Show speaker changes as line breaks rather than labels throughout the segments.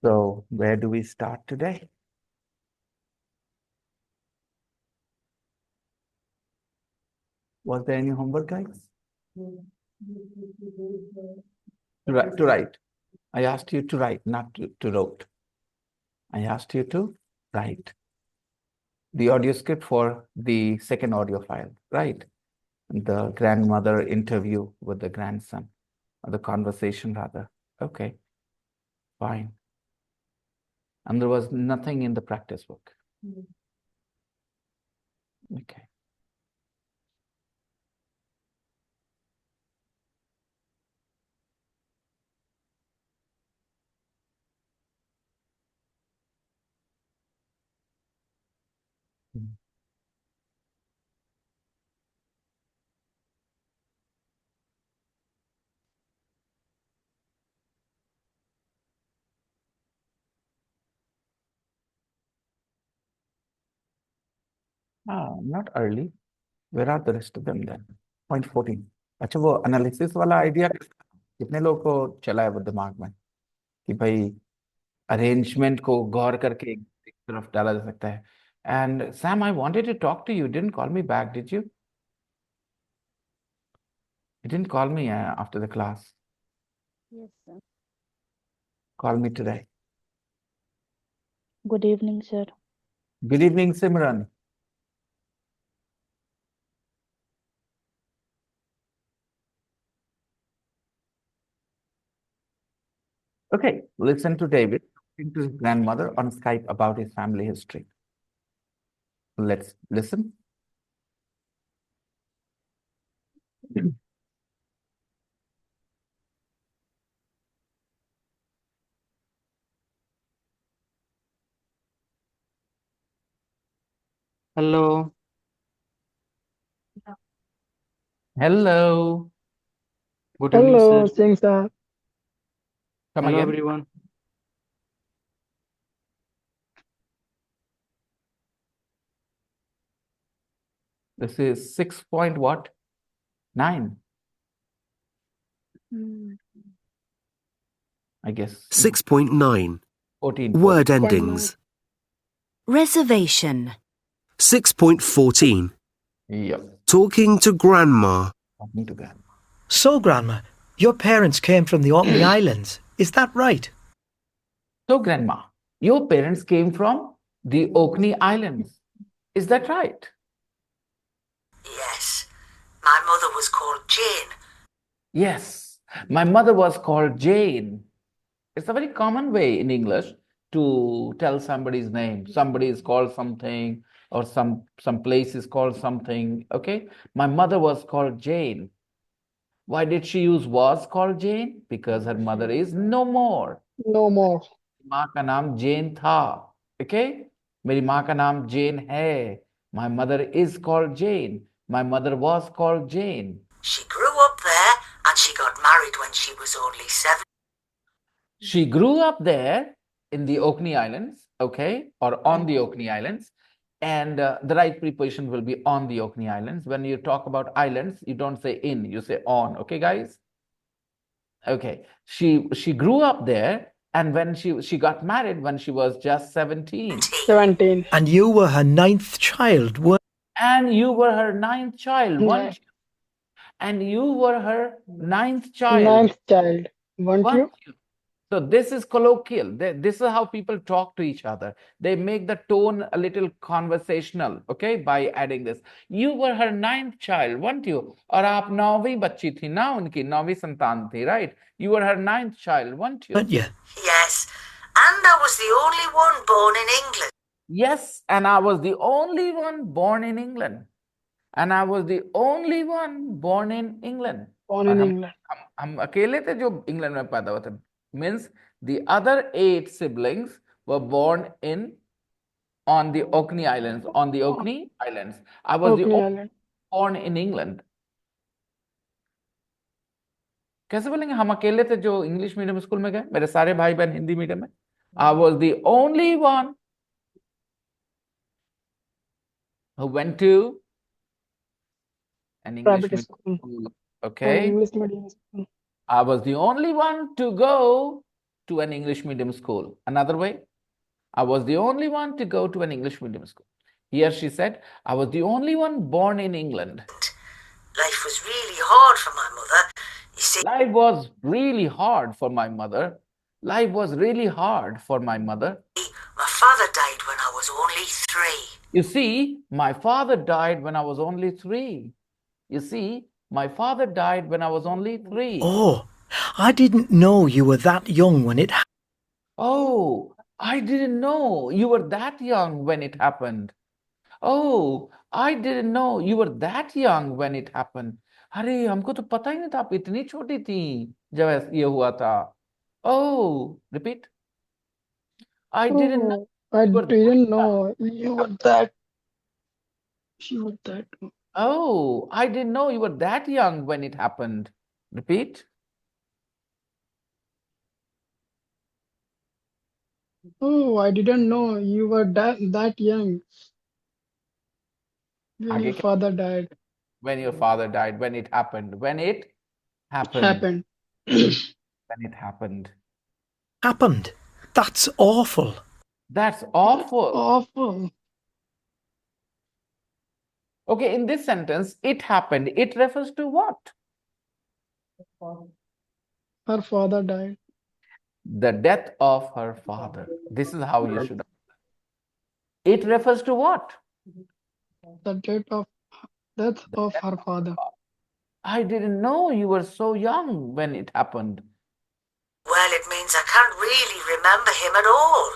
So where do we start today? Was there any homework, guys? To write. I asked you to write, not to wrote. I asked you to write the audio script for the second audio file, right? The grandmother interview with the grandson, or the conversation rather. Okay, fine. And there was nothing in the practice book. Okay. Not early. Where are the rest of them then? Point 14. अच्छा वो analysis वाला idea कितने लोगों को चला है वो दिमाग में कि भाई अरेंजमेंट को गौर करके एक तरफ डाला जा सकता है. And Sam, I wanted to talk to you. You didn't call me back, did you? You didn't call me after the class.
Yes, sir.
Call me today.
Good evening, sir.
Good evening, Simran. Okay, listen to David talking to his grandmother on Skype about his family history. Let's listen.
Hello.
Hello.
Good evening,
Hello,
sir.
Singh sir.
Come
Hello,
again.
everyone.
This is 6 point what? 9, I guess.
6.9
14.
Word endings.
Reservation.
6.14
Yep.
Talking to grandma.
Talking to grandma.
So, Grandma, your parents came from the Orkney Islands. Is that right?
So, grandma, your parents came from the Orkney Islands. Is that right?
Yes. My mother was called Jane.
Yes. My mother was called Jane. It's a very common way in English to tell somebody's name. Somebody is called something, or some place is called something. Okay. My mother was called Jane. Why did she use was called Jane? Because her mother is no more.
No more.
माँ का नाम जेन था. Okay? मेरी माँ का नाम जेन है. My mother is called Jane. My mother was called Jane.
She grew up there and she got married when she was only 7.
She grew up there in the Orkney Islands, okay, or on the Orkney Islands. And the right preposition will be on the Orkney Islands. When you talk about islands, you don't say in, you say on. Okay, guys? Okay. She grew up there, and when she got married when she was just 17.
17.
And you were her 9th child, weren't
And you were her 9th child, weren't
Nine.
you? And you were her 9th child,
9th child. Weren't you?
weren't you? So this is colloquial. This is how people talk to each other. They make the tone a little conversational, okay, by adding this. You were her 9th child, weren't you? और आप 9वीं बच्ची थी ना उनकी, 9वीं संतान थी, right? You were her 9th child, weren't you?
you?
Yes. And I was the only one born in England.
Yes, and I was the only one born in England. And I was the only one born in England.
Born
और
in
हम
England.
हम अकेले थे जो England में पैदा हुए थे. Means the other 8 siblings were born on the Orkney Islands. On the Orkney Islands. I was the
Orkney
only
Island.
born in England. कैसे बोलेंगे हम अकेले थे जो इंग्लिश मीडियम स्कूल में गए, मेरे सारे भाई बहन हिंदी मीडियम में. I was the only one who went to an English
Private
medium
school.
school.
An
Okay.
English medium school.
I was the only one to go to an English medium school. Another way, I was the only one to go to an English medium school. Here she said, I was the only one born in England.
Life was really hard for my mother. You see,
Life was really hard for my mother. Life was really hard for my mother.
my father died when I was only 3.
You see, my father died when I was only 3. You see, my father died when I was only 3.
Oh, I didn't know you were that young when it happened.
Oh, I didn't know you were that young when it happened. Oh, I didn't know you were that young when it happened. अरे हमको तो पता ही नहीं था आप इतनी छोटी थी जब ये हुआ था. Oh, repeat. I didn't know
Oh, I
you were that
didn't
young.
know you were that. You were that.
Oh, I didn't know you were that young when it happened. Repeat.
Oh, I didn't know you were that young when
आगे
your
क्या?
father died.
When your father died, when it happened, when it happened,
Happened.
when it happened.
Happened. That's awful.
That's awful.
Awful.
Okay, in this sentence, it happened. It refers to what?
Her father died.
The death of her father. This is how you should. It refers to what?
The death of her father.
I didn't know you were so young when it happened.
Well, it means I can't really remember him at all.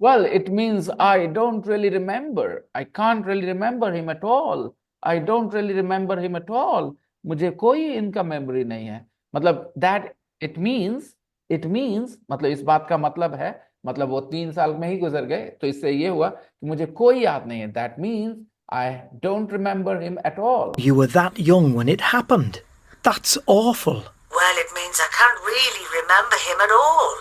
Well, it means I don't really remember. I can't really remember him at all. I don't really remember him at all. मुझे कोई इनका memory नहीं है. मतलब that it means मतलब इस बात का मतलब है, मतलब वो 3 साल में ही गुजर गए, तो इससे ये हुआ कि मुझे कोई याद नहीं है. That means I don't remember him at all.
You were that young when it happened. That's awful.
Well, it means I can't really remember him at all.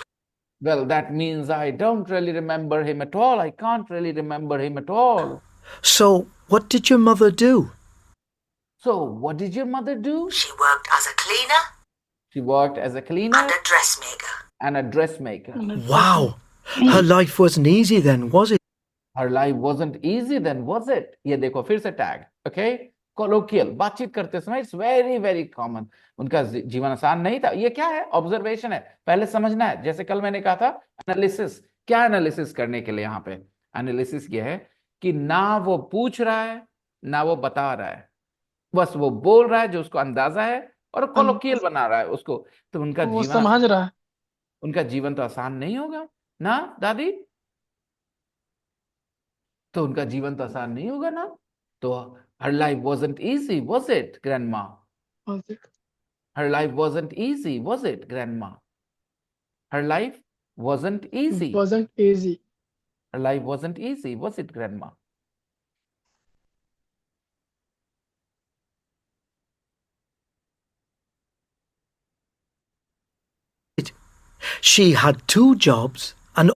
Well, that means I don't really remember him at all. I can't really remember him at all.
So, what did your mother do?
So, what did your mother do?
She worked as a cleaner
She worked as a cleaner
and a dressmaker.
and a dressmaker.
Wow. Her life wasn't easy then, was it?
Her life wasn't easy then, was it? ये देखो फिर से tag, okay? Colloquial, बातचीत करते समय it's very very common. उनका जीवन आसान नहीं था. ये क्या है? Observation है. पहले समझना है. जैसे कल मैंने कहा था analysis. क्या analysis करने के लिए यहाँ पे? Analysis ये है कि ना वो पूछ रहा है, ना वो बता रहा है. बस वो बोल रहा है जो उसको अंदाजा है और colloquial बना रहा है उसको. तो उनका
वो
जीवन
समझ रहा है.
उनका जीवन तो आसान नहीं होगा ना दादी. तो उनका जीवन तो आसान नहीं होगा ना. तो her life wasn't easy, was it, grandma?
Was it?
Her life wasn't easy, was it, grandma? Her life wasn't easy.
Wasn't easy.
Her life wasn't easy, was it, grandma?
She had 2 jobs and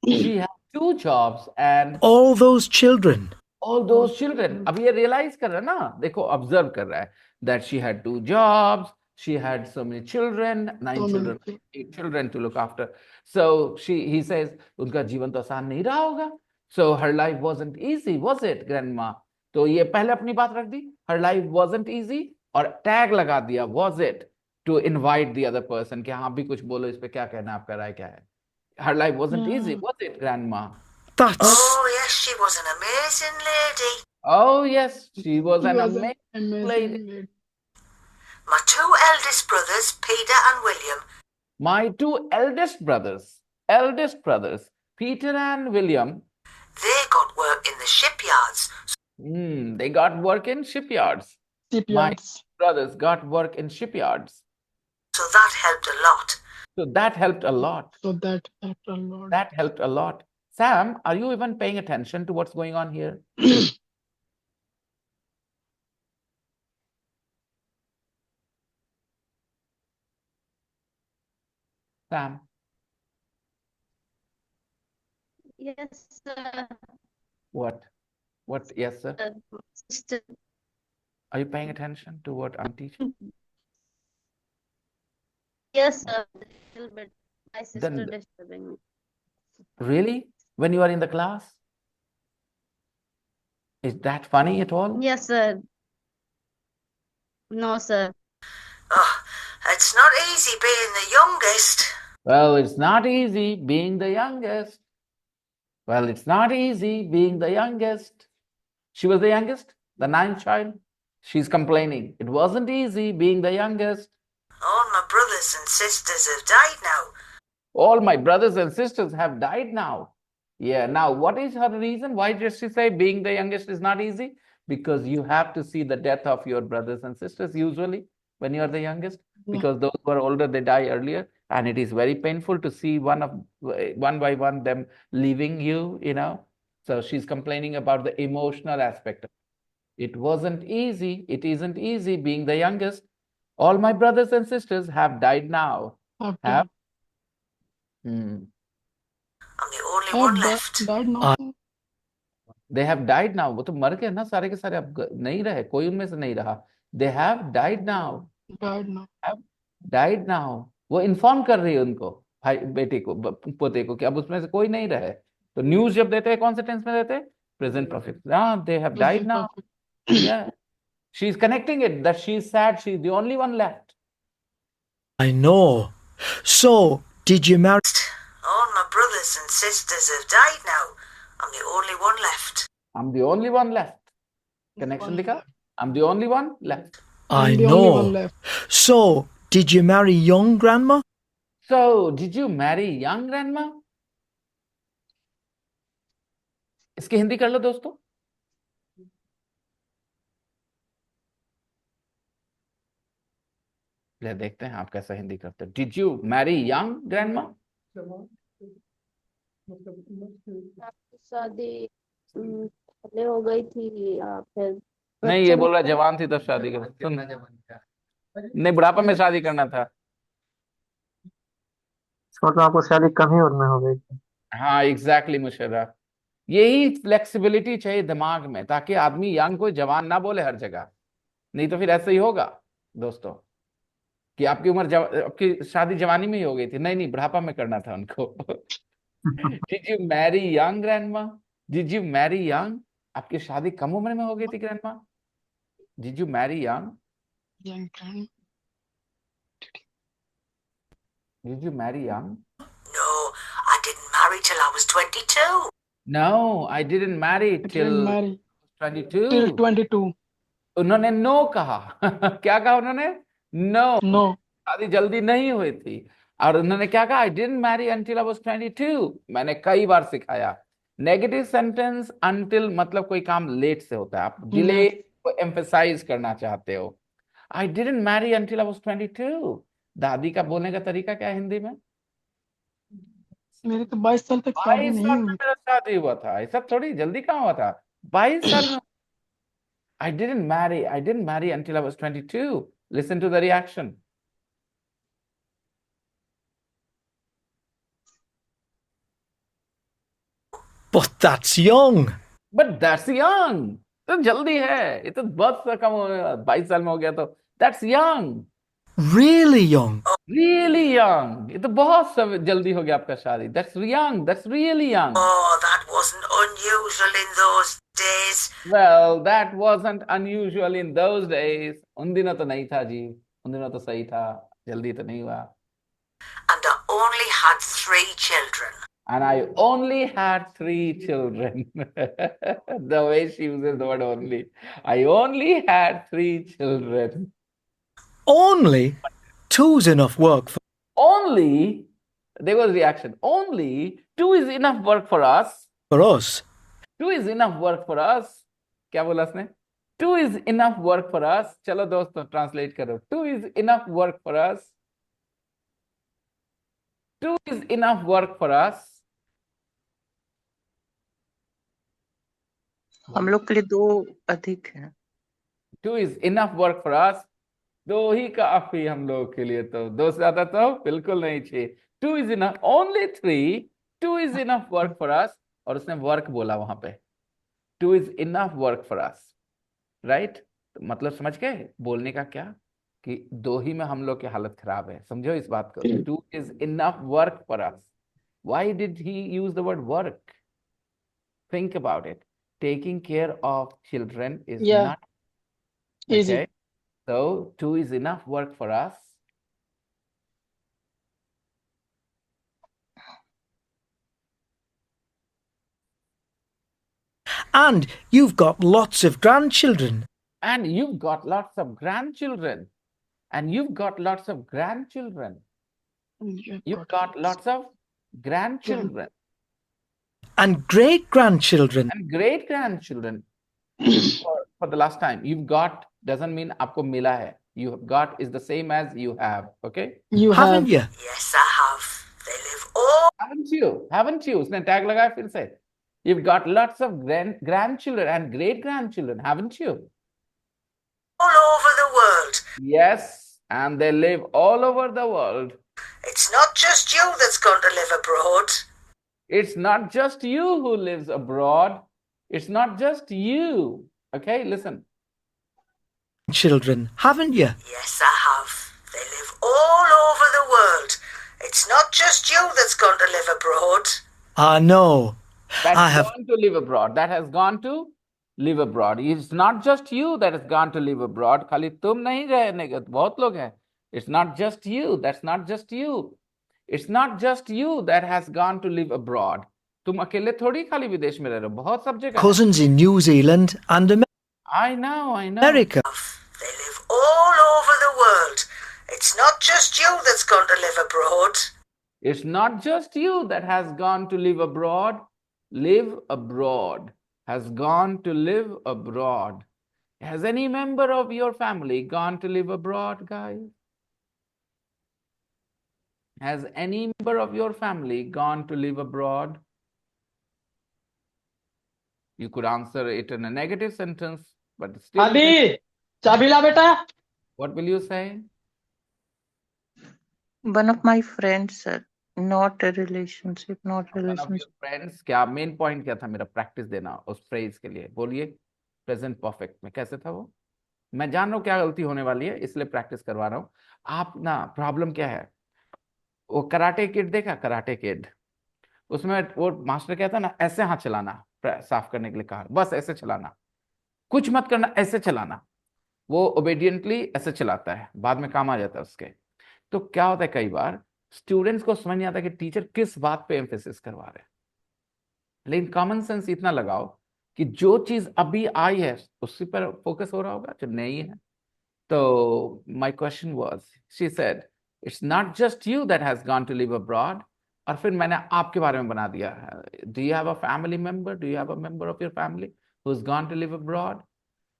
She had 2 jobs and
all those children.
all those children. अब ये realize कर रहा है ना, देखो observe कर रहा है that she had 2 jobs, she had so many children, 9
So
children,
many.
8 children to look after. So he says उनका जीवन तो आसान नहीं रहा होगा. So her life wasn't easy, was it, grandma? तो ये पहले अपनी बात रख दी, her life wasn't easy और tag लगा दिया was it to invite the other person कि हाँ भी कुछ बोलो इस पे क्या कहना है, आपका राय क्या है. Her life wasn't easy, was it, grandma?
That's
Oh, yes, she was an amazing lady.
Oh yes, she was
He
an
was
amazing
amazing
lady.
lady.
My 2 eldest brothers, Peter and William,
My 2 eldest brothers, Peter and William,
they got work in the shipyards.
they got work in shipyards.
Shipyards.
Brothers got work in shipyards.
So that helped a lot.
So that helped a lot.
So that helped a lot.
That helped a lot. Sam, are you even paying attention to what's going on here? Sam,
Yes, sir.
what? What? Yes, sir.
Sister.
Are you paying attention to what I'm teaching?
Yes, sir. Little bit. My sister
Then
disturbing me.
really, when you are in the class, is that funny at all?
Yes, sir. No, sir.
Oh, it's not easy being the youngest.
Well, it's not easy being the youngest. Well, it's not easy being the youngest. She was the youngest, the ninth child. She's complaining. It wasn't easy being the youngest.
All my brothers and sisters have died now.
All my brothers and sisters have died now. Yeah, now what is her reason? Why did she say being the youngest is not easy? Because you have to see the death of your brothers and sisters usually when you are the youngest,
Yeah.
because those who are older, they die earlier. And it is very painful to see one by one them leaving you, you know. So she's complaining about the emotional aspect of it. It wasn't easy. It isn't easy being the youngest. All my brothers and sisters have died now.
After
Have? Hmm.
I'm the only
have
one
died,
left.
died now,
Uh,
sir.
They have died now. वो तो मर गए ना सारे के सारे, अब नहीं रहे, कोई उनमें से नहीं रहा. They have died now.
Died now.
Have died now. वो इन्फॉर्म कर रही है उनको, भाई बेटे को, पोते को, कि अब उसमें से कोई नहीं रहे. तो न्यूज जब देते हैं कौन से टेंस में देते हैं? Present perfect. हाँ, they have died
Present
now.
perfect.
Yeah. She's connecting it that she's sad. She's the only one left.
I know. So, did you marry?
All my brothers and sisters have died now. I'm the only one left.
I'm the only one left. Connection दिखा? I'm the only one left.
I
I'm the only one
know.
left.
So, did you marry young grandma?
So, did you marry young grandma? इसकी हिंदी कर लो दोस्तों. ले देखते हैं आप कैसा हिंदी करते हो. Did you marry young grandma?
शादी पहले हो गई थी या फिर
नहीं, ये बोल रहा है जवान थी तब शादी कर. सुन, नहीं, बुढ़ापा में शादी करना था.
तो आपको शादी कम ही उम्र में हो गई थी.
हाँ, एग्जैक्टली मुशर्रफ. यही फ्लेक्सिबिलिटी चाहिए दिमाग में, ताकि आदमी यंग को जवान ना बोले हर जगह. नहीं तो फिर ऐसे ही होगा दोस्तों, कि आपकी उम्र आपकी शादी जवानी में ही हो गई थी. नहीं नहीं, बुढ़ापा में करना था उनको. Did you marry young grandma? Did you marry young? आपकी शादी कम उम्र में हो गई थी grandma? Did you marry young?
Young grandma.
Did you marry young?
No, I didn't marry till I was 22.
No, I didn't marry
I
till
didn't marry
22.
till 22.
उन्होंने no कहा. क्या कहा उन्होंने? नो.
No.
शादी जल्दी नहीं हुई थी. और उन्होंने क्या कहा? I didn't marry until I was 22. मैंने कई बार सिखाया. नेगेटिव सेंटेंस until मतलब कोई काम लेट से होता है, आप डिले को एम्फेसाइज करना चाहते हो. I didn't marry until I was 22. दादी का बोलने का तरीका क्या है हिंदी में?
मेरे तो 22 साल तक शादी
22
नहीं
साल में
हुई.
मेरा शादी हुआ था. ऐसा थोड़ी जल्दी कहाँ हुआ था? 22 साल में. I didn't marry until I was 22. Listen to the reaction.
But that's young.
But that's young. तो जल्दी है, ये तो बहुत सा कम हो गया. 22 साल में हो गया तो that's young.
Really young.
Really young. ये तो बहुत सब जल्दी हो गया आपका शादी. That's young. That's really young.
Oh, that wasn't unusual in those days.
Well, that wasn't unusual in those days. उन दिनों तो नहीं था जी. उन दिनों तो सही था. जल्दी तो नहीं हुआ.
And I only had 3 children.
And I only had 3 children. The way she uses the word only. I only had 3 children.
Only two's enough work for.
Only, there was reaction. Only 2 is enough work for us.
For us.
2 is enough work for us. क्या बोला उसने? 2 is enough work for us. चलो दोस्तों translate करो. 2 is enough work for us. 2 is enough work for us.
हम लोग के लिए 2 अधिक है.
2 is enough work for us. 2 ही काफी हम लोग के लिए. तो 2 से ज्यादा तो बिल्कुल नहीं चाहिए. 2 is enough. Only 3. 2 is enough work for us. और उसने वर्क बोला वहां पे. 2 is enough work for us. Right? तो मतलब समझ गए बोलने का क्या? कि दो ही में हम लोग की हालत खराब है, समझो इस बात को। Two is enough work for us. Why did he use the word work? Think about it. Taking care of children is
Yeah,
not
easy.
okay. So two is enough work for us.
And you've got lots of grandchildren.
And you've got lots of grandchildren. And you've got lots of grandchildren. You've got lots of grandchildren
And great grandchildren.
and great grandchildren. For the last time, you've got doesn't mean आपको मिला है. You have got is the same as you have. Okay?
You
Haven't
have.
you?
Yes, I have. They live all
Haven't you? Haven't you? उसने tag लगाया फिर से. You've got lots of grandchildren and great grandchildren, haven't you?
over the world.
Yes, and they live all over the world.
It's not just you that's going to live abroad.
It's not just you who lives abroad. It's not just you. Okay, listen.
Children, haven't you?
Yes, I have. They live all over the world. It's not just you that's going to live abroad.
I know.
That's
I have
gone to live abroad. That has gone to live abroad. It's not just you that has gone to live abroad. खाली तुम नहीं रहने के बहुत लोग हैं. It's not just you. That's not just you. It's not just you that has gone to live abroad. तुम अकेले थोड़ी खाली विदेश में रह रहे हो. बहुत सब जगह है.
cousins in New Zealand and
I know.
America.
They live all over the world. It's not just you that's going to live abroad.
It's not just you that has gone to live abroad. Live abroad. Has gone to live abroad. Has any member of your family gone to live abroad, guys? Has any member of your family gone to live abroad? You could answer it in a negative sentence, but still.
अभी चाबी ला बेटा.
What will you say?
One of my friends, sir. Not a relationship, not
One of your
relationship.
friends. क्या main point क्या था मेरा? Practice देना उस phrase के लिए. बोलिए प्रेजेंट परफेक्ट में कैसे था वो? मैं जान रहा हूँ क्या गलती होने वाली है, इसलिए प्रैक्टिस करवा रहा हूँ. आप ना प्रॉब्लम क्या है, वो कराटे किड देखा? कराटे किड, उसमें वो मास्टर कहता ना ऐसे हाथ चलाना, साफ करने के लिए कहा, बस ऐसे चलाना, कुछ मत करना, ऐसे चलाना. वो ओबेडियंटली ऐसे चलाता है, बाद में काम आ जाता है उसके. तो क्या होता है कई बार स्टूडेंट्स को समझ नहीं आता कि टीचर किस बात पे एम्फेसिस करवा रहे हैं. लेकिन कॉमन सेंस इतना लगाओ कि जो चीज अभी आई है उसी पर फोकस हो रहा होगा, जो नहीं है. तो my question was, she said it's not just you that has gone to live abroad. और फिर मैंने आपके बारे में बना दिया, do you have a family member, do you have a member of your family who has gone to live abroad.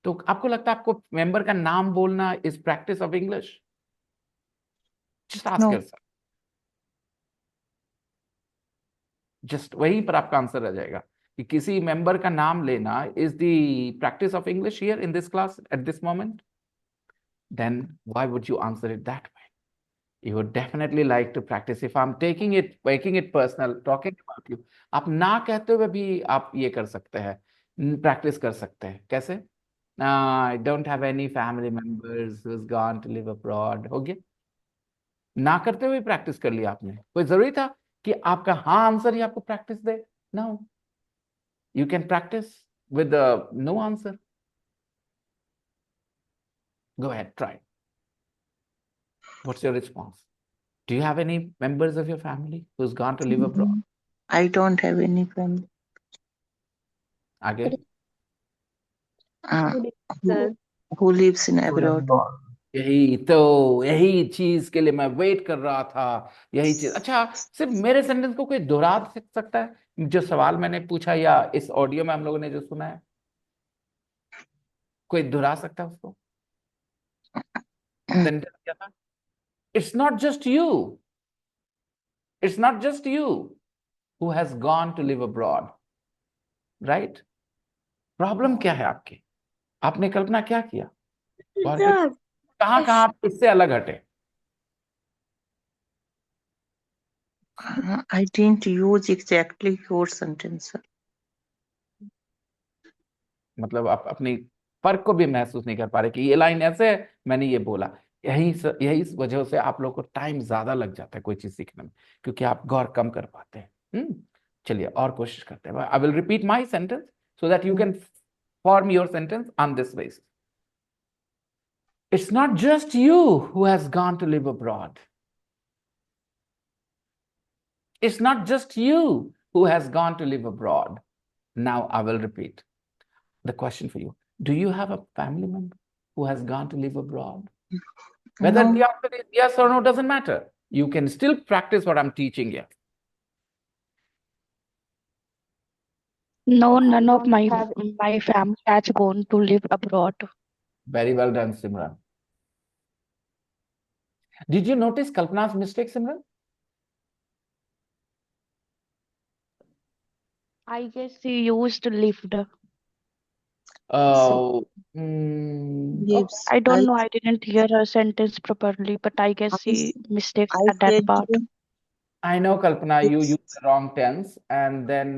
तो आपको लगता है आपको मेंबर का नाम बोलना is practice of English? Just ask
No.
Yourself. Just वहीं पर आपका आंसर रह जाएगा कि किसी मेंबर का नाम लेना is the practice of English here in this class at this moment. Then why would you answer it that way? You would definitely like to practice. If I'm making it personal, talking about you, आप ना कहते हुए भी आप ये कर सकते हैं, प्रैक्टिस कर सकते हैं. कैसे? I don't have any family members who's gone to live abroad. हो गया? ना करते हुए प्रैक्टिस कर लिया आपने. कोई जरूरी था कि आपका हाँ आंसर ही आपको practice they? No. You can practice with the no answer. Go ahead, try. What's your response? Do you have any members of your family who's gone to live abroad?
I don't have any family.
आगे.
Uh,
Sir,
who lives in abroad.
यही चीज के लिए मैं wait कर रहा था. यही चीज. अच्छा, सिर्फ मेरे सेंटेंस को कोई दोहरा सकता है जो सवाल मैंने पूछा या इस ऑडियो में हम लोगों ने जो सुना है? कोई दोहरा सकता है उसको? सेंटेंस क्या था? It's not just you. It's not just you who has gone to live abroad. Right? Problem क्या है आपकी? आपने कल्पना क्या किया? कहाँ आप इससे अलग हटे?
I didn't use exactly your sentence, sir.
मतलब आप अपनी फर्क को भी महसूस नहीं कर पा रहे कि ये लाइन ऐसे है, मैंने ये बोला. यही इस वजह से आप लोग को टाइम ज्यादा लग जाता है कोई चीज सीखने में, क्योंकि आप गौर कम कर पाते हैं। चलिए और कोशिश करते हैं। I will repeat my sentence so that you can form your sentence on this basis. It's not just you who has gone to live abroad. It's not just you who has gone to live abroad. Now I will repeat the question for you. Do you have a family member who has gone to live abroad? Whether
No.
the answer is yes or no doesn't matter. You can still practice what I'm teaching you.
No, none of my family has gone to live abroad.
Very well done, Simran. Did you notice Kalpana's mistake, Simran?
I guess she used lived.
Oh, okay.
Lives.
I don't know. I didn't hear her sentence properly, but I guess she mistakes
I
at that
said
part.
I know, Kalpana, you
Yes.
used the wrong tense. And then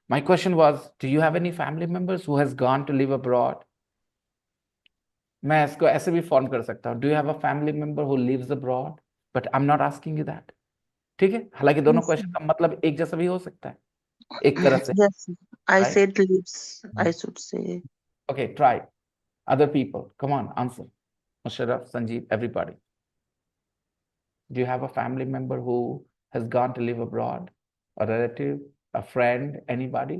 my question was, do you have any family members who has gone to live abroad? मैं इसको ऐसे भी form कर सकता हूँ, do you have a family member who lives abroad, but I am not asking you that. ठीक है, हालांकि दोनों
Yes.
क्वेश्चन का मतलब एक जैसा भी हो सकता है एक तरह से।
Yes. I
Right?
said lives. I should say.
Okay, try. Other people, come on, answer. Musharraf, Sanjeev, everybody. Do you have a family member who has gone to live abroad? A relative, a friend, anybody?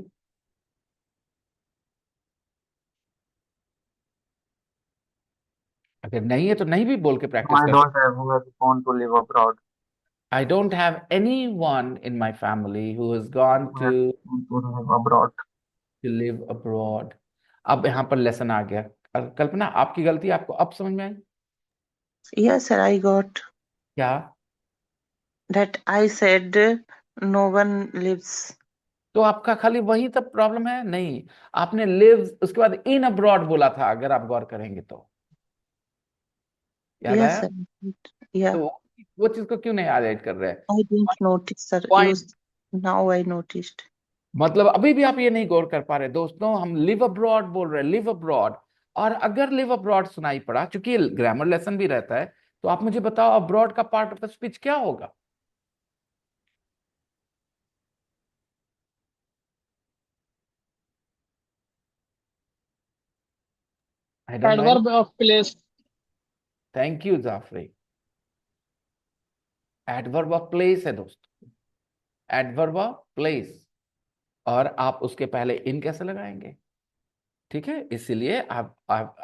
अगर नहीं है तो नहीं भी बोल के
No,
practice
I
कर
don't
सकते।
have who has gone to live abroad.
I don't have anyone in my family who has gone
Who has gone to live abroad.
to live abroad. अब यहाँ पर लेसन आ गया। कल्पना, आपकी गलती आपको अब समझ में आई
Yes, sir. I got
क्या?
that. I said no one lives.
तो आपका खाली वही तब प्रॉब्लम है? नहीं, आपने lives उसके बाद in abroad बोला था, अगर आप गौर करेंगे तो। याद
Yes,
आया?
sir. Yeah.
तो वो चीज को क्यों नहीं हाईलाइट कर रहे?
I didn't notice, sir.
Point.
Now I noticed.
मतलब अभी भी आप ये नहीं गौर कर पा रहे दोस्तों, हम लिव अब्रॉड बोल रहे हैं, लिव अब्रॉड। और अगर लिव अब्रॉड सुनाई पड़ा, चूंकि ग्रामर लेसन भी रहता है, तो आप मुझे बताओ अब्रॉड का पार्ट ऑफ द स्पीच क्या होगा? I don't know.
Adverb of place.
Thank you Jafri. Adverb of place है दोस्तों, एडवर्ब ऑफ प्लेस। और आप उसके पहले इन कैसे लगाएंगे? ठीक है, इसीलिए I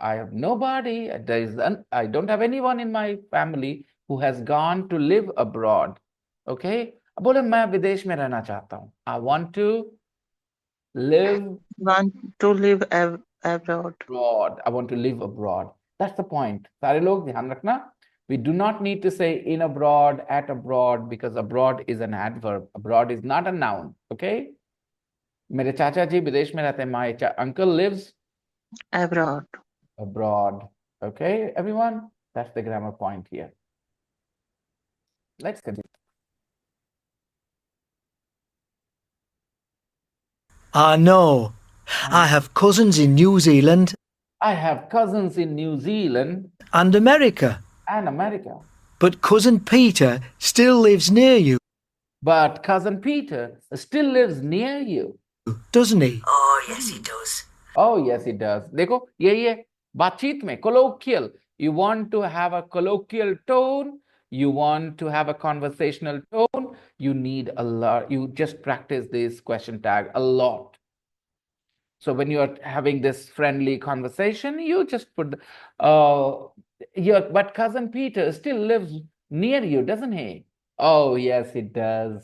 have nobody, I don't have anyone in my family who has gone to live abroad. Okay, अब बोले मैं विदेश में रहना चाहता हूँ, I want to live
Want to live abroad.
abroad. I want to live abroad. That's the point. सारे लोग ध्यान रखना. We do not need to say in abroad, at abroad, because abroad is an adverb. Abroad is not a noun. Okay. मेरे चाचा जी विदेश में रहते हैं. My uncle lives
Abroad.
abroad. Okay, everyone? That's the grammar point here. Let's continue.
No. I have cousins in New Zealand
I have cousins in New Zealand
and America,
and America.
but cousin Peter still lives near you,
But cousin Peter still lives near you.
doesn't he?
Oh, yes, he does.
Oh, yes, he does. देखो यही है बातचीत में colloquial. You want to have a colloquial tone. You want to have a conversational tone. You need a lot. You just practice this question tag a lot. So when you are having this friendly conversation, you just put, but cousin Peter still lives near you, doesn't he? Oh, yes, he does.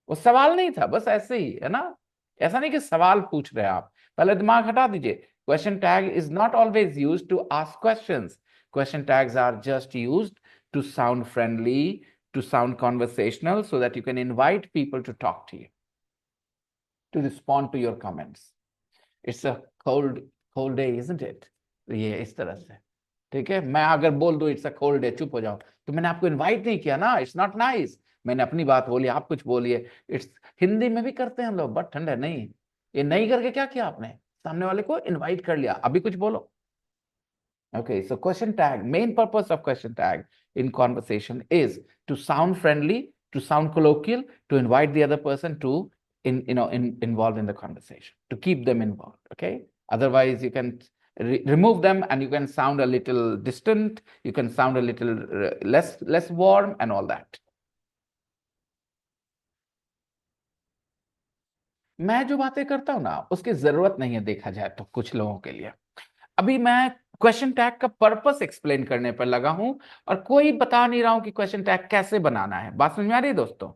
वो सवाल नहीं था, बस ऐसे ही है ना, ऐसा नहीं कि सवाल पूछ रहे हैं आप, पहले दिमाग हटा दीजिए. Question tag is not always used to ask questions. Question tags are just used to sound friendly, to sound conversational, so that you can invite people to talk to you, to respond to your comments. It's a cold day, isn't it? ये इस तरह से, ठीक है. मैं अगर बोल दूं इट्स अ कोल्ड डे, चुप हो जाओ, तो मैंने आपको इनवाइट नहीं किया ना. It's not nice. मैंने अपनी बात बोली, आप कुछ बोलिए. इट्स हिंदी में भी करते हैं लोग, बट ठंडे नहीं. ये नहीं करके क्या किया आपने? सामने वाले को इनवाइट कर लिया, अभी कुछ बोलो. Okay, so question tag, main purpose of question tag in conversation is to sound friendly, to sound colloquial, to invite the other person to involved in the conversation, to keep them involved. Okay, otherwise you can remove them and you can sound a little distant, you can sound a little less warm and all that. मैं जो बातें करता हूं ना उसकी जरूरत नहीं है देखा जाए तो कुछ लोगों के लिए। अभी मैं क्वेश्चन टैग का पर्पस एक्सप्लेन करने पर लगा हूं और कोई बता नहीं रहा हूं कि क्वेश्चन टैग कैसे बनाना है। बात समझ में आ रही है दोस्तों?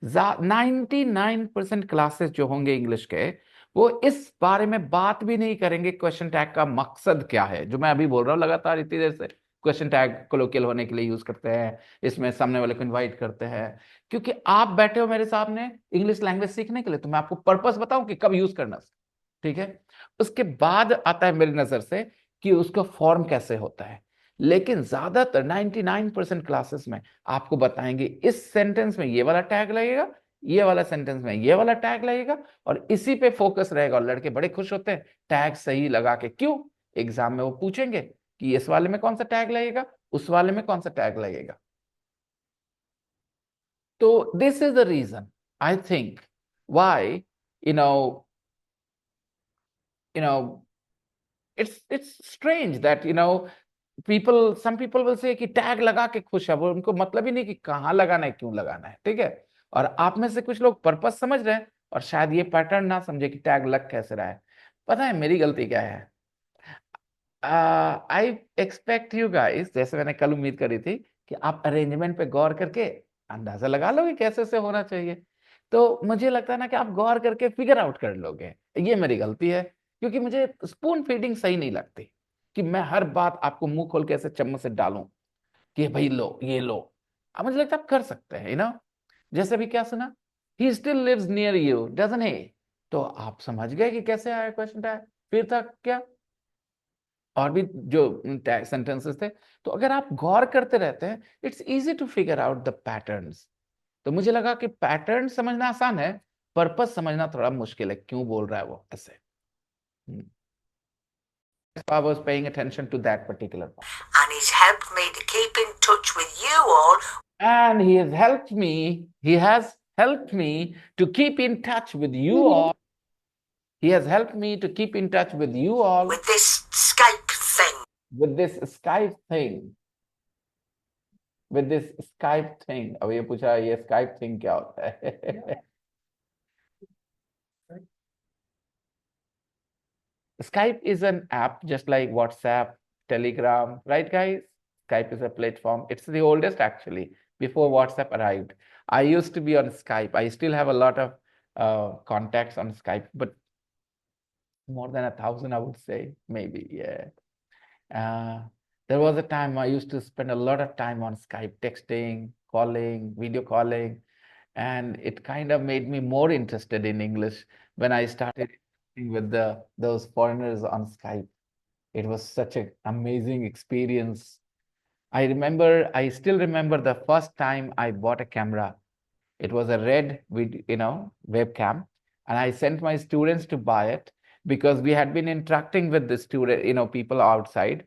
99% क्लासेस जो होंगे इंग्लिश के वो इस बारे में बात भी नहीं करेंगे क्वेश्चन टैग का मकसद क्या है, जो मैं अभी बोल रहा हूं लगातार इतनी देर से। क्वेश्चन टैग कोलोकियल होने के लिए यूज करते हैं, इसमें सामने वाले को इन्वाइट करते हैं, क्योंकि आप बैठे हो मेरे सामने इंग्लिश लैंग्वेज सीखने के लिए, तो मैं आपको पर्पस बताऊं कि कब यूज करना। ठीक है, उसके बाद आता है मेरी नजर से कि उसका फॉर्म कैसे होता है। लेकिन ज्यादातर 99% क्लासेस में आपको बताएंगे इस सेंटेंस में ये वाला टैग लगेगा, ये वाला सेंटेंस में ये वाला टैग लगेगा, और इसी पे फोकस रहेगा। और लड़के बड़े खुश होते हैं टैग सही लगा के। क्यों? एग्जाम में वो पूछेंगे कि इस वाले में कौन सा टैग लगेगा, उस वाले में कौन सा टैग लगेगा। तो this is the reason I think why it's strange that some people will say कि टैग लगा के खुश है, वो उनको मतलब ही नहीं कि कहाँ लगाना है, क्यों लगाना है। ठीक है, और आप में से कुछ लोग पर्पस समझ रहे हैं और शायद ये पैटर्न ना समझे कि टैग लग कैसे रहा है। पता है मेरी गलती क्या है? आई एक्सपेक्ट यू गाइस, जैसे मैंने कल उम्मीद करी थी कि आप अरेंजमेंट पे गौर करके अंदाजा लगा लोगे कैसे से होना चाहिए। तो मुझे लगता है ना कि आप गौर करके फिगर आउट कर लोगे। ये मेरी गलती है, क्योंकि मुझे स्पून फीडिंग सही नहीं लगती कि मैं हर बात आपको मुंह खोल के ऐसे चम्मच से डालूं कि भाई लो ये लो। अब मुझे लगता है आप कर सकते हैं जैसे अभी क्या सुना, he still lives near you doesn't he, तो आप समझ गए कि कैसे आया क्वेश्चन टैग। फिर था क्या और भी जो सेंटेंसेस थे। तो अगर आप गौर करते रहते हैं it's easy to figure out the patterns. तो मुझे लगा कि पैटर्न समझना आसान है, पर्पस समझना थोड़ा मुश्किल है, क्यों बोल रहा है वो ऐसे। I was paying attention to that particular part.
And he's helped me to keep in touch with you all.
And he has helped me to keep in touch with you all. He has helped me to keep in touch with you all.
With this Skype thing.
With this Skype thing. With this Skype thing. अब ये पूछा ये Skype thing क्या होता है? Skype is an app just like WhatsApp, Telegram, right guys? Skype is a platform. It's the oldest actually, before WhatsApp arrived. I used to be on Skype. I still have a lot of contacts on Skype, but more than 1,000, I would say, maybe, yeah. There was a time I used to spend a lot of time on Skype, texting, calling, video calling, and it kind of made me more interested in English when I started with those foreigners on Skype. It was such an amazing experience. I still remember the first time I bought a camera. It was a red webcam, and I sent my students to buy it because we had been interacting with the student, people outside.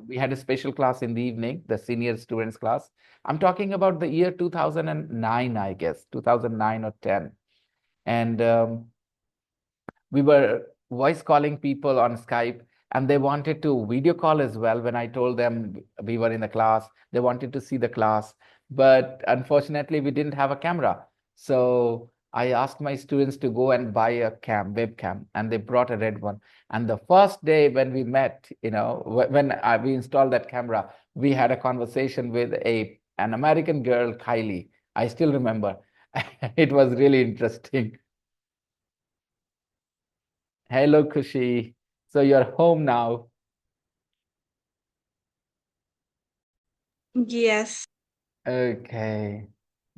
We had a special class in the evening, the senior students class. I'm talking about the year 2009, I guess, 2009 or 10. And we were voice calling people on Skype, and they wanted to video call as well. When I told them we were in the class, they wanted to see the class, but unfortunately we didn't have a camera. So I asked my students to go and buy a webcam, and they brought a red one. And the first day when we met, when we installed that camera, we had a conversation with an American girl, Kylie. I still remember. It was really interesting. Hello, Kushi. So you're home now.
Yes.
Okay,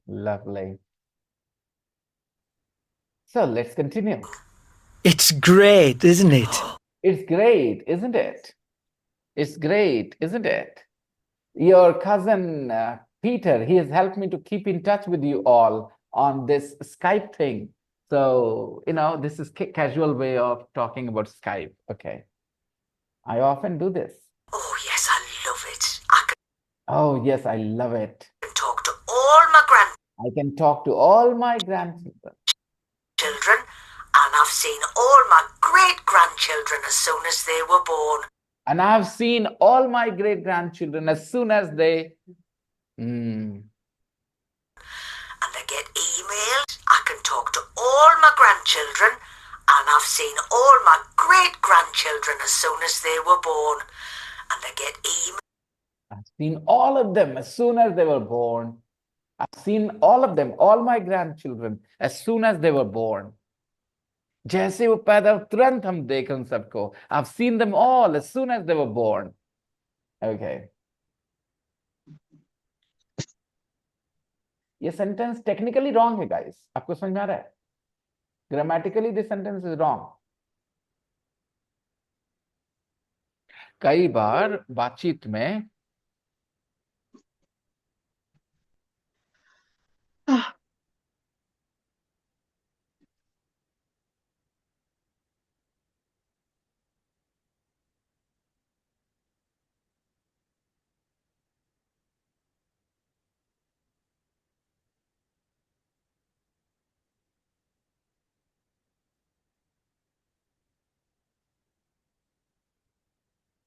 lovely. So let's continue.
It's great, isn't it?
It's great, isn't it? It's great, isn't it? Your cousin Peter, he has helped me to keep in touch with you all on this Skype thing. So, this is casual way of talking about Skype. Okay. I often do this.
Oh, yes,
Oh, yes, I love it.
I can talk to all my
I can talk to all my grandchildren.
grandchildren, and I've seen all my great-grandchildren as soon as they were born.
And I've seen all my great-grandchildren as soon as they... Mm.
And I get emails. I can talk to all my grandchildren, and I've seen all my great-grandchildren as soon as they were born. And I get emails.
I've seen all of them as soon as they were born. I've seen all of them, all my grandchildren, as soon as they were born. जैसे वो पैदा हुए, तुरंत हम देख उन सबको. I've seen them all as soon as they were born. Okay. ये sentence technically wrong है, guys. आपको समझ में आ रहा है? Grammatically, this sentence is wrong. कई बार बातचीत में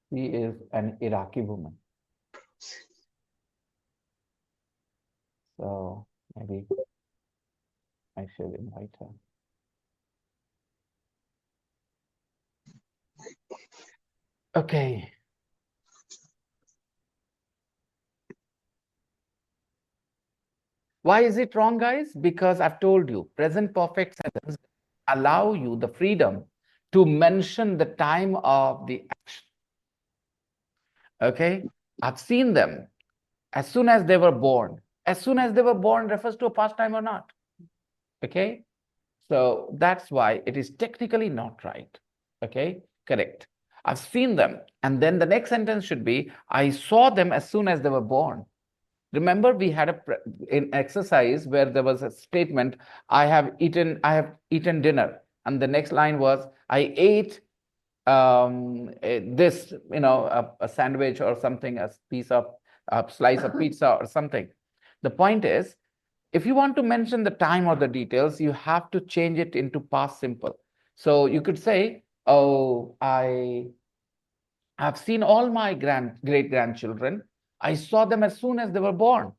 she is an Iraqi woman. So maybe I should invite her. Okay. Why is it wrong, guys? Because I've told you, present perfect sentence allow you the freedom to mention the time of the action. Okay? I've seen them as soon as they were born. As soon as they were born refers to a past time or not. Okay? So that's why it is technically not right. Okay? Correct. I've seen them. And then the next sentence should be, I saw them as soon as they were born. Remember, we had an exercise where there was a statement, I have eaten dinner. And the next line was, I ate this, a sandwich or something, a slice of pizza or something. The point is, if you want to mention the time or the details, you have to change it into past simple. So you could say, oh, I have seen all my great-grandchildren. I saw them as soon as they were born.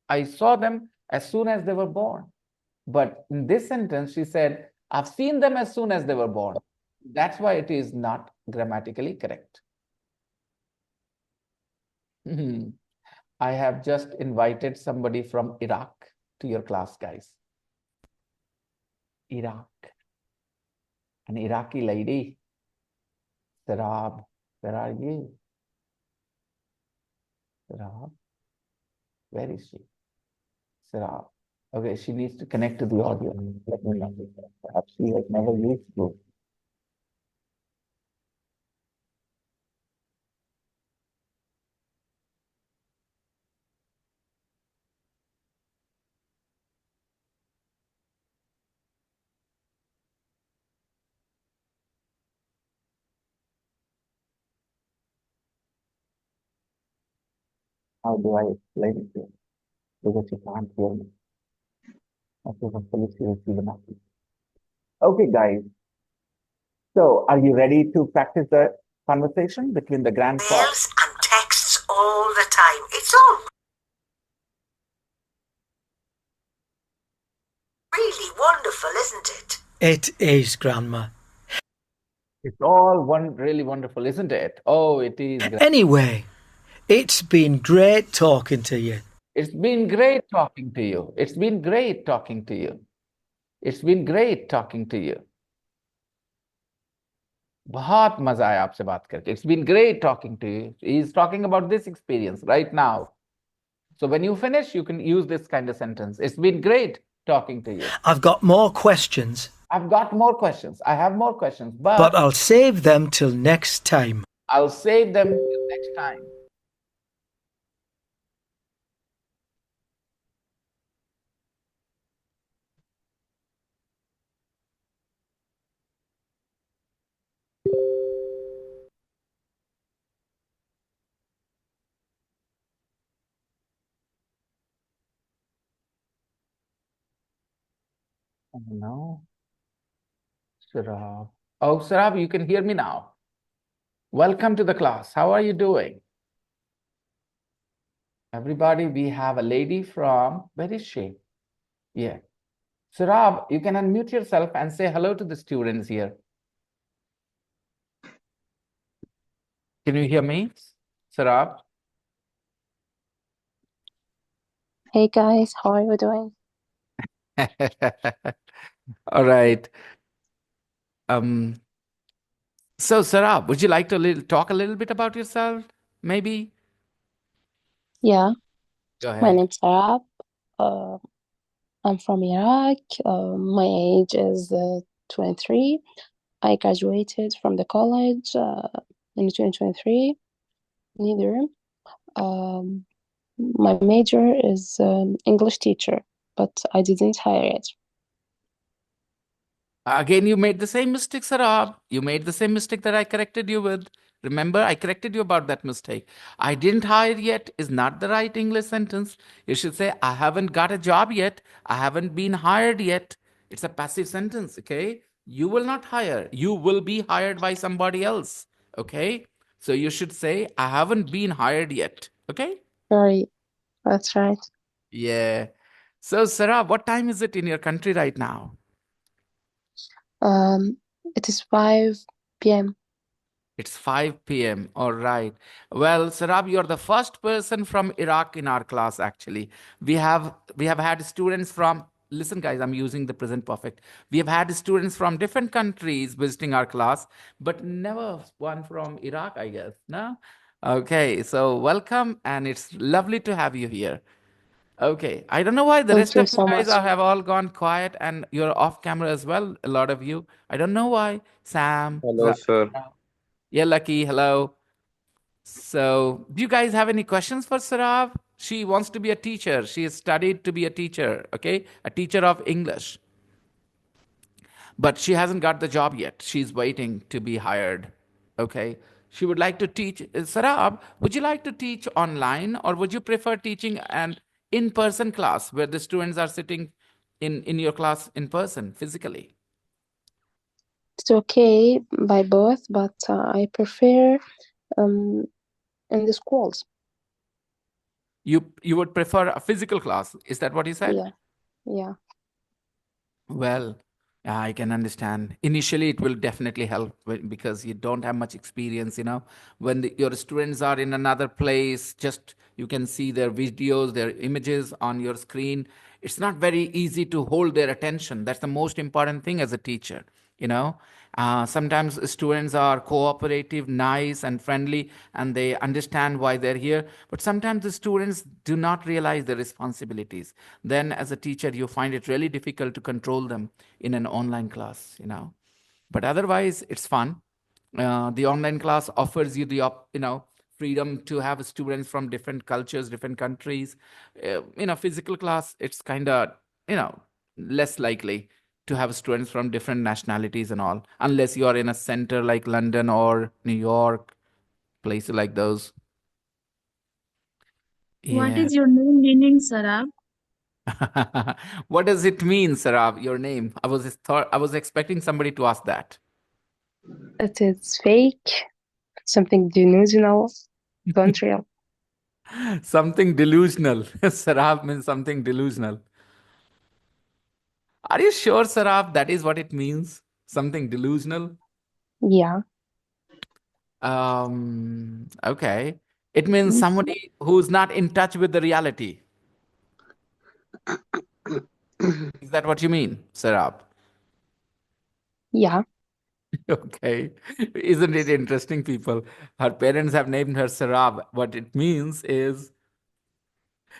I saw them as soon as they were born. But in this sentence, she said, I've seen them as soon as they were born. That's why it is not grammatically correct. I have just invited somebody from Iraq to your class, guys. Iraq. An Iraqi lady. Sarab, where are you? Sarab, where is she? Sarab. Okay, she needs to connect to the audio. Let me know. Perhaps she has never used Zoom. How do I explain it to you? Because she can't hear me. Okay, hopefully she will see the message. Okay, guys. So, are you ready to practice the conversation between the grandpa?
Emails and texts all the time. It's all really wonderful, isn't it?
It is, Grandma.
It's all really wonderful, isn't it? Oh, it is.
Anyway, it's been great talking to you.
It's been great talking to you. It's been great talking to you. It's been great talking to you. बहुत मजा आया आपसे बात करके. It's been great talking to you. He's talking about this experience right now. So when you finish, you can use this kind of sentence. It's been great talking to you.
I've got more questions.
I've got more questions. I have more questions,
but I'll save them till next time.
I'll save them till next time. Oh, no. Sarab. Oh, Sarab, you can hear me now. Welcome to the class. How are you doing? Everybody, we have a lady from, where is she? Yeah. Sarab, you can unmute yourself and say hello to the students here. Can you hear me, Sarab?
Hey guys, how are you doing?
All right. So Sarab, would you like to talk a little bit about yourself? Maybe?
Yeah,
Go
my
ahead.
name's Sarab. Uh, I'm from Iraq. My age is 23. I graduated from the college in 2023. Neither. Um, my major is English teacher, but I didn't hire it.
Again, you made the same mistake, Sarab. You made the same mistake that I corrected you with. Remember, I corrected you about that mistake. I didn't hire yet is not the right English sentence. You should say, I haven't got a job yet. I haven't been hired yet. It's a passive sentence, okay? You will not hire. You will be hired by somebody else, okay? So you should say, I haven't been hired yet, okay?
Sorry, that's right.
Yeah. So, Sarab, what time is it in your country right now?
It is 5 p.m.
It's 5 p.m. All right. Well, Sarab, you're the first person from Iraq in our class, actually. We have had students from, listen, guys, I'm using the present perfect. We have had students from different countries visiting our class, but never one from Iraq, I guess. No? Okay, so welcome, and it's lovely to have you here. Okay, I don't know why the
Thank
rest
you
of you
so
guys
much.
have all gone quiet and you're off camera as well, a lot of you. I don't know why. Sam,
Hello, sir.
yeah, Lucky, hello. So, do you guys have any questions for Sarab? She wants to be a teacher. She has studied to be a teacher, okay? A teacher of English. But she hasn't got the job yet. She's waiting to be hired, okay? She would like to teach. Sarab, would you like to teach online or would you prefer teaching an in person class where the students are sitting in your class in person, physically?
It's okay by both, but I prefer in the schools.
You would prefer a physical class. Is that what you said?
Yeah, yeah.
Well, I can understand. Initially, it will definitely help because you don't have much experience, you know. When your students are in another place, just you can see their videos, their images on your screen. It's not very easy to hold their attention. That's the most important thing as a teacher, you know. Sometimes students are cooperative, nice, and friendly, and they understand why they're here. But sometimes the students do not realize their responsibilities. Then, as a teacher, you find it really difficult to control them in an online class, you know. But otherwise, it's fun. The online class offers you the freedom to have students from different cultures, different countries. Physical class, it's kind of you know less likely to have students from different nationalities and all, unless you are in a center like London or New York, places like those.
What
Yeah.
is your name meaning, Sarab?
What does it mean, Sarab, your name? I was expecting somebody to ask that.
It is fake, something delusional, don't real.
Something delusional. Sarab means something delusional. Are you sure, Sarab, that is what it means? Something delusional?
Yeah.
Okay. It means somebody who's not in touch with the reality. Is that what you mean, Sarab?
Yeah.
Okay. Isn't it interesting, people? Her parents have named her Sarab. What it means is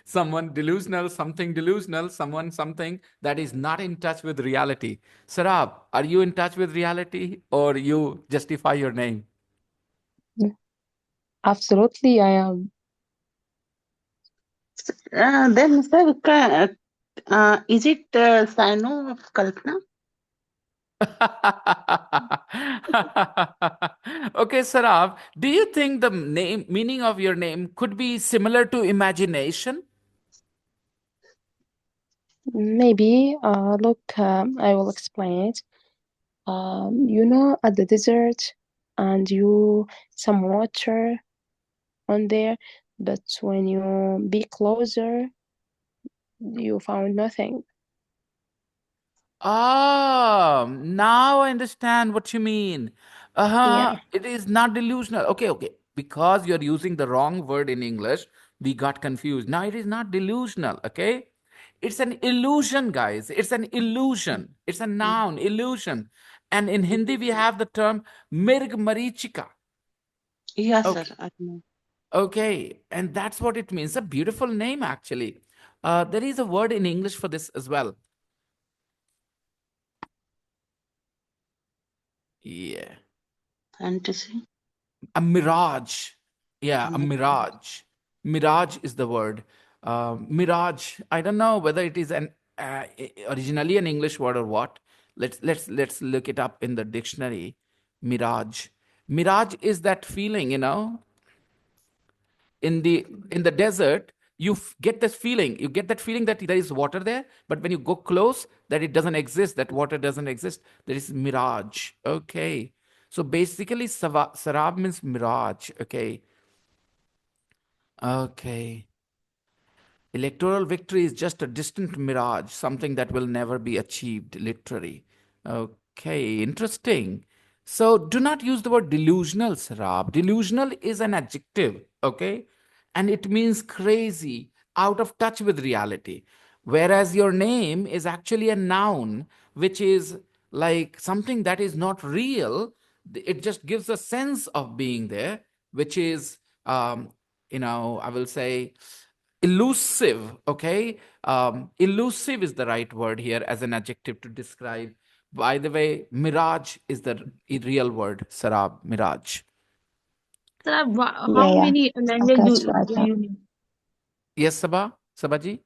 someone delusional, someone something that is not in touch with reality. Sarab, are you in touch with reality or you justify your name?
Absolutely, I am.
Then, sir, is it Sino of Kalpana?
Okay, Sarab, do you think the meaning of your name could be similar to imagination?
Maybe, look, I will explain it. At the desert, and some water on there, but when you be closer, you found nothing.
Ah, now I understand what you mean.
Yeah.
It is not delusional. Okay, okay. Because you're using the wrong word in English, we got confused. Now it is not delusional, okay? It's an illusion, guys. It's an illusion. It's a noun, illusion. And in Hindi, we have the term mirg marichika.
Yeah, sir.
Okay.
I know.
Okay. And that's what it means. A beautiful name, actually. There is a word in English for this as well. Yeah.
Fantasy.
A mirage. Yeah, a mirage. Mirage is the word. Mirage. I don't know whether it is an originally an English word or what. Let's look it up in the dictionary. Mirage. Mirage is that feeling, in the desert. Get this feeling. You get that feeling that there is water there, but when you go close, that it doesn't exist. That water doesn't exist. There is mirage. Okay. So basically, sarab means mirage. Okay. Okay. Electoral victory is just a distant mirage, something that will never be achieved, literally. Okay, interesting. So do not use the word delusional, Sarab. Delusional is an adjective, okay? And it means crazy, out of touch with reality. Whereas your name is actually a noun, which is like something that is not real. It just gives a sense of being there, which is, I will say, elusive. Okay. Elusive is the right word here as an adjective to describe. By the way, mirage is the real word. Sarab, mirage.
Sir,
Yeah,
how
yeah.
many language
That's
do,
right.
do you know?
Yes, Sabaji.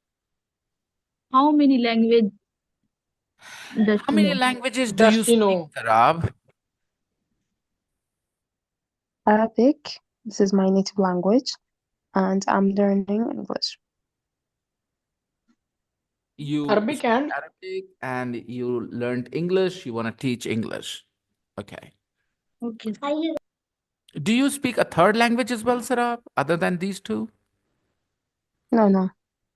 How many language does
How
you
many
know?
languages do you speak,
Destino.
Sarab?
Arabic. This is my native language, and I'm learning English.
You
Arabic
speak
and
Arabic and you learned English. You want to teach English. Okay.
Okay.
Do you speak a third language as well, Sarab, other than these two?
No,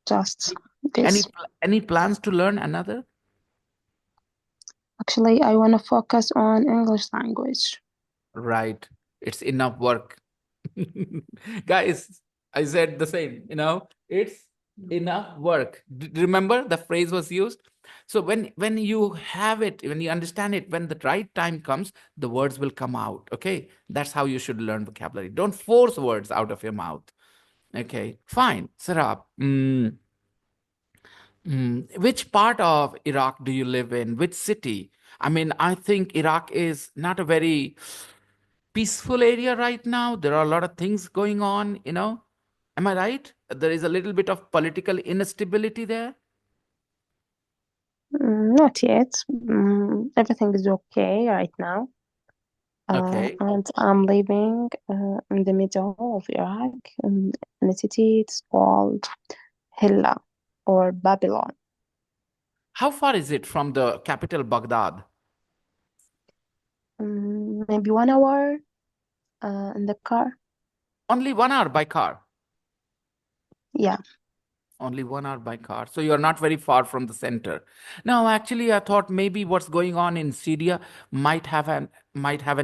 just
Any
this.
any plans to learn another?
Actually, I want to focus on English language.
Right. It's enough work. Guys, I said the same, it's enough work. Remember the phrase was used? So when you have it, when you understand it, when the right time comes, the words will come out. Okay. That's how you should learn vocabulary. Don't force words out of your mouth. Okay, fine. Sarab, which part of Iraq do you live in? Which city? I mean, I think Iraq is not a very peaceful area right now. There are a lot of things going on. Am I right? There is a little bit of political instability there.
Not yet. Everything is okay right now.
Okay.
And I'm living in the middle of Iraq, in a city. It's called Hilla or Babylon.
How far is it from the capital, Baghdad?
Maybe 1 hour in the car.
Only 1 hour by car.
Yeah.
Only 1 hour by car. So you're not very far from the center. No, actually, I thought maybe what's going on in Syria might have an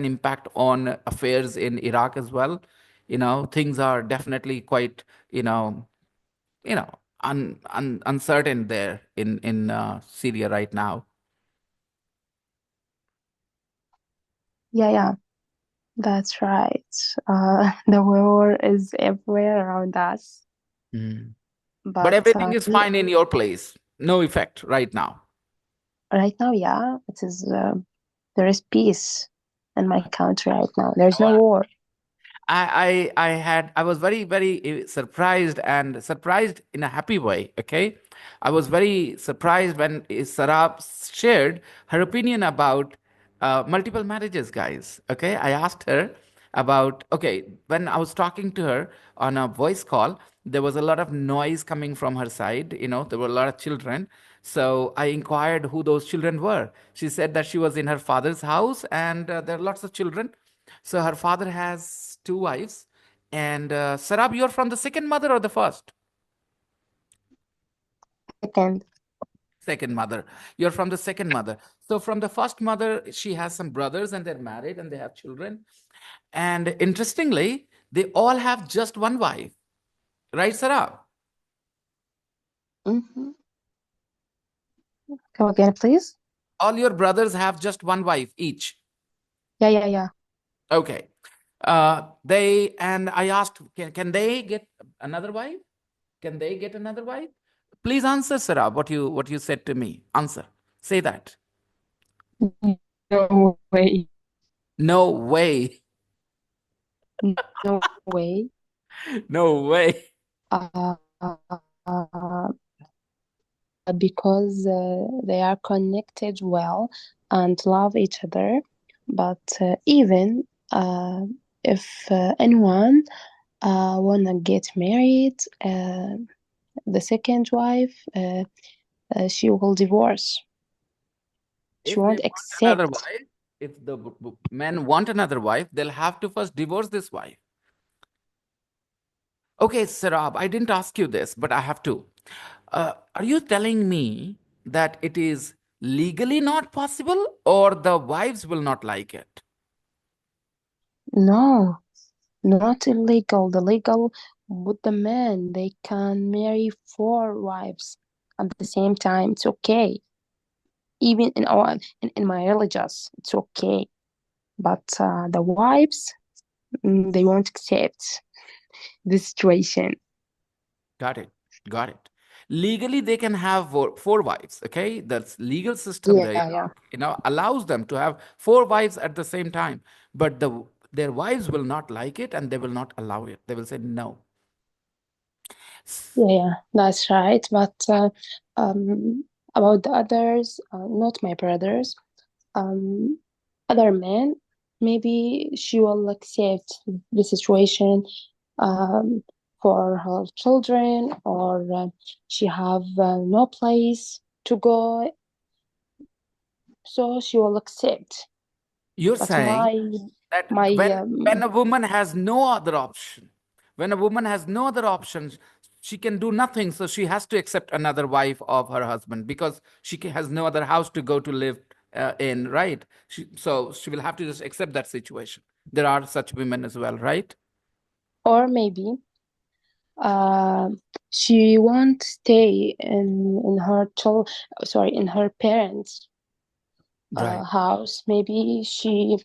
impact on affairs in Iraq as well. Things are definitely quite, you know, uncertain there in Syria right now.
Yeah, that's right. The war is everywhere around us,
Mm. But
but
everything is fine in your place. No effect right now.
right now, yeah, it is. There is peace in my country right now. There's no war.
I was very, very surprised in a happy way. Okay. I was very surprised when Sarab shared her opinion about multiple marriages, guys. Okay. I asked her about, okay, when I was talking to her on a voice call, there was a lot of noise coming from her side. There were a lot of children. So I inquired who those children were. She said that she was in her father's house, and there are lots of children. So her father has two wives. And Sarab, you're from the second mother or the first?
Second.
Second mother. You're from the second mother. So from the first mother, she has some brothers, and they're married and they have children. And interestingly, they all have just one wife. Right, Sarab?
Mm-hmm. Come again, please.
All your brothers have just one wife each.
Yeah.
Okay. And I asked, can they get another wife? Can they get another wife? Please answer, Sarab, what you said to me. Answer. Say that.
No way.
No way.
No way.
No way.
Uh, because they are connected well and love each other. But even if anyone wanna get married, the second wife, she will divorce. She
If they
won't
want another
accept.
wife, if the men want another wife, they'll have to first divorce this wife. Okay, Sarab, I didn't ask you this, but I have to. Are you telling me that it is legally not possible, or the wives will not like it?
No, not illegal. The legal with the men, they can marry 4 wives at the same time. It's okay. Even in my religious, it's okay. But the wives, they won't accept the situation.
Got it. Got it. Legally, they can have four wives. Okay, the legal system there,
Yeah.
allows them to have 4 wives at the same time. But their wives will not like it, and they will not allow it. They will say no.
Yeah, that's right. But about the others, not my brothers, other men, maybe she will accept the situation for her children, or she have no place to go, so she will accept.
You're
But
saying that
my
when a woman has no other option, when a woman has no other options, she can do nothing. So she has to accept another wife of her husband, because has no other house to go to live in, right? So she will have to just accept that situation. There are such women as well, right?
or maybe she won't stay in her in her parents'
Right.
house. Maybe she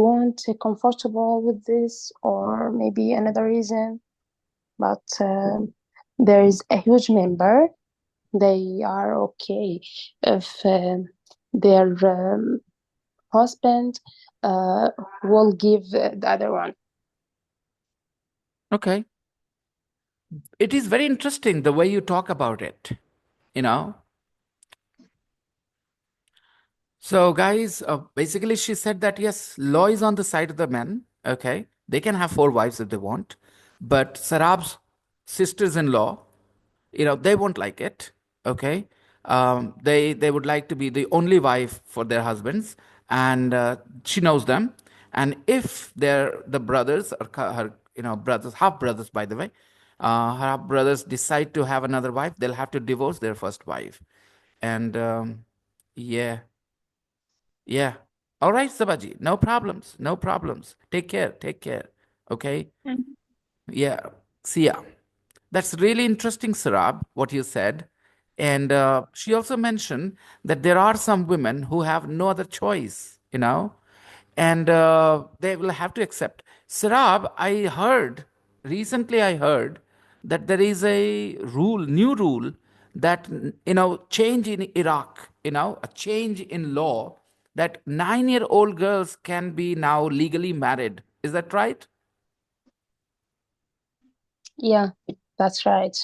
won't comfortable with this, or maybe another reason. But there is a huge member. They are okay if their husband will give the other one.
Okay. It is very interesting the way you talk about it, you know. So, guys, basically, she said that yes, law is on the side of the men. Okay, they can have 4 wives if they want, but Sarab's sisters-in-law, they won't like it. Okay, they would like to be the only wife for their husbands, and she knows them. And if they're the brothers or her, brothers, half brothers, by the way, her half brothers decide to have another wife, they'll have to divorce their first wife, and yeah. Yeah. All right, Sabaji. No problems. No problems. Take care. Take care. Okay. Yeah. See ya. That's really interesting, Sarab, what you said. And she also mentioned that there are some women who have no other choice, and they will have to accept. Sarab, recently I heard that there is a new rule that, change in Iraq, a change in law that 9-year-old girls can be now legally married. Is that right?
Yeah, that's right.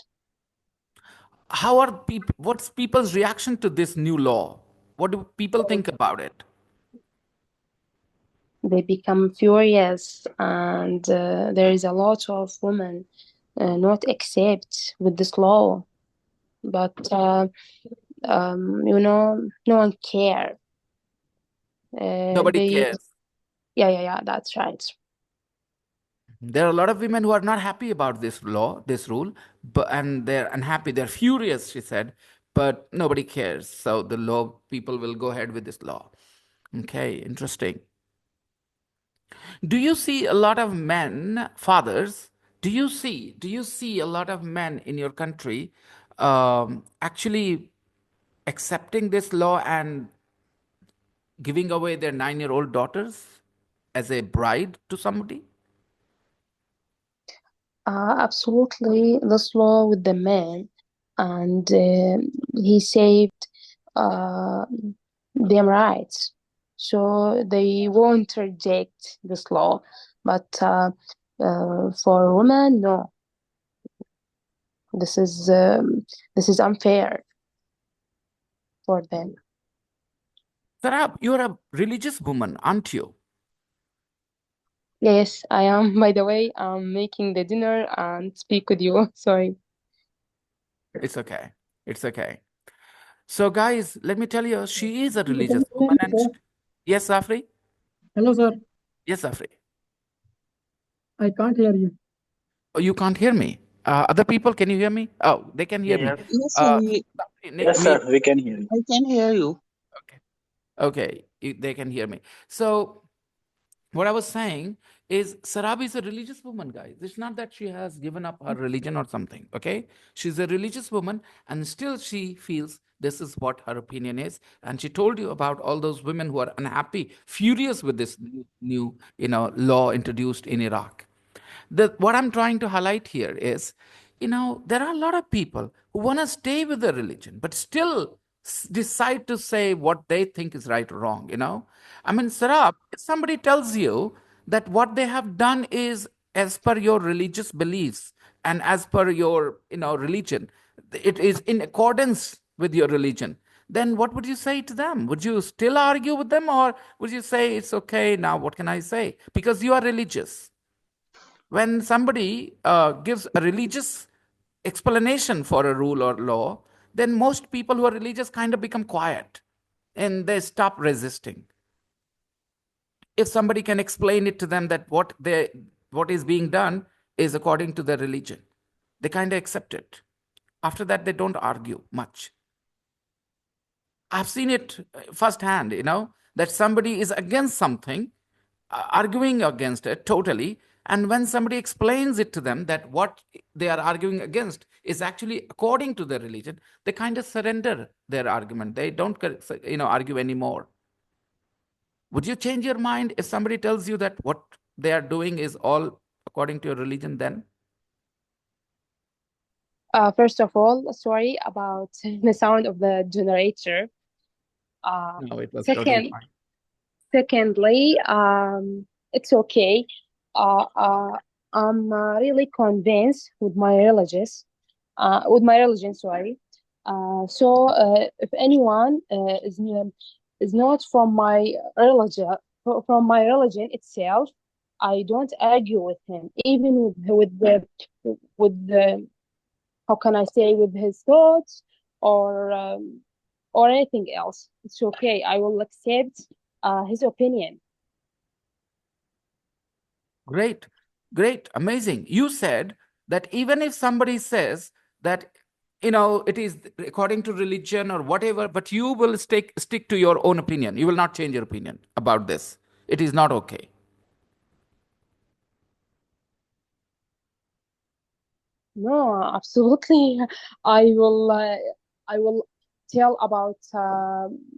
What's people's reaction to this new law? What do people think about it?
They become furious, and there is a lot of women not accept with this law, but no one care.
Nobody
They,
cares.
yeah, that's right.
There are a lot of women who are not happy about this law, this rule, and they're unhappy. They're furious, she said, but nobody cares. So the law people will go ahead with this law. Okay, interesting. Do you see a lot of men, fathers? Do you see a lot of men in your country actually accepting this law and giving away their 9-year-old daughters as a bride to somebody?
Absolutely, this law with the man, and he saved uh, them rights, so they won't reject this law. But for women, no, this is unfair for them.
Sarab, you're a religious woman, aren't you?
Yes, I am. By the way, I'm making the dinner and speak with you. Sorry.
It's okay. It's okay. So, guys, let me tell you, she is a religious woman. And yes, Zafri?
Hello, sir.
Yes, Zafri.
I can't hear you.
Oh, you can't hear me. Other people, can you hear me? Oh, they can hear me.
Yes.
Yes,
Uh,
Yes, sir. We can hear you.
I can hear you.
Okay. Okay, they can hear me. So, what I was saying is Sarabi is a religious woman, guys. It's not that she has given up her religion or something, okay? She's a religious woman and still she feels this is what her opinion is. And she told you about all those women who are unhappy, furious with this new law introduced in Iraq. What I'm trying to highlight here is, there are a lot of people who want to stay with their religion, but still decide to say what they think is right or wrong. I mean, Sarab, if somebody tells you that what they have done is as per your religious beliefs and as per your, religion, it is in accordance with your religion, then what would you say to them? Would you still argue with them, or would you say it's okay now? What can I say? Because you are religious. When somebody gives a religious explanation for a rule or law, then most people who are religious kind of become quiet and they stop resisting. If somebody can explain it to them that what is being done is according to their religion, they kind of accept it. After that, they don't argue much. I've seen it firsthand, that somebody is against something, arguing against it totally. And when somebody explains it to them that what they are arguing against is actually according to their religion, they kind of surrender their argument. They don't, argue anymore. Would you change your mind if somebody tells you that what they are doing is all according to your religion then?
First of all, sorry about the sound of the generator.
No, it was totally fine.
Secondly, it's okay. I'm really convinced with my religion. Sorry. So if anyone is not from my religion itself, I don't argue with him, even with the how can I say, with his thoughts or anything else. It's okay. I will accept his opinion.
Great, great, amazing. You said that even if somebody says that, it is according to religion or whatever, but you will stick to your own opinion. You will not change your opinion about this. It is not okay.
No, absolutely. I will tell about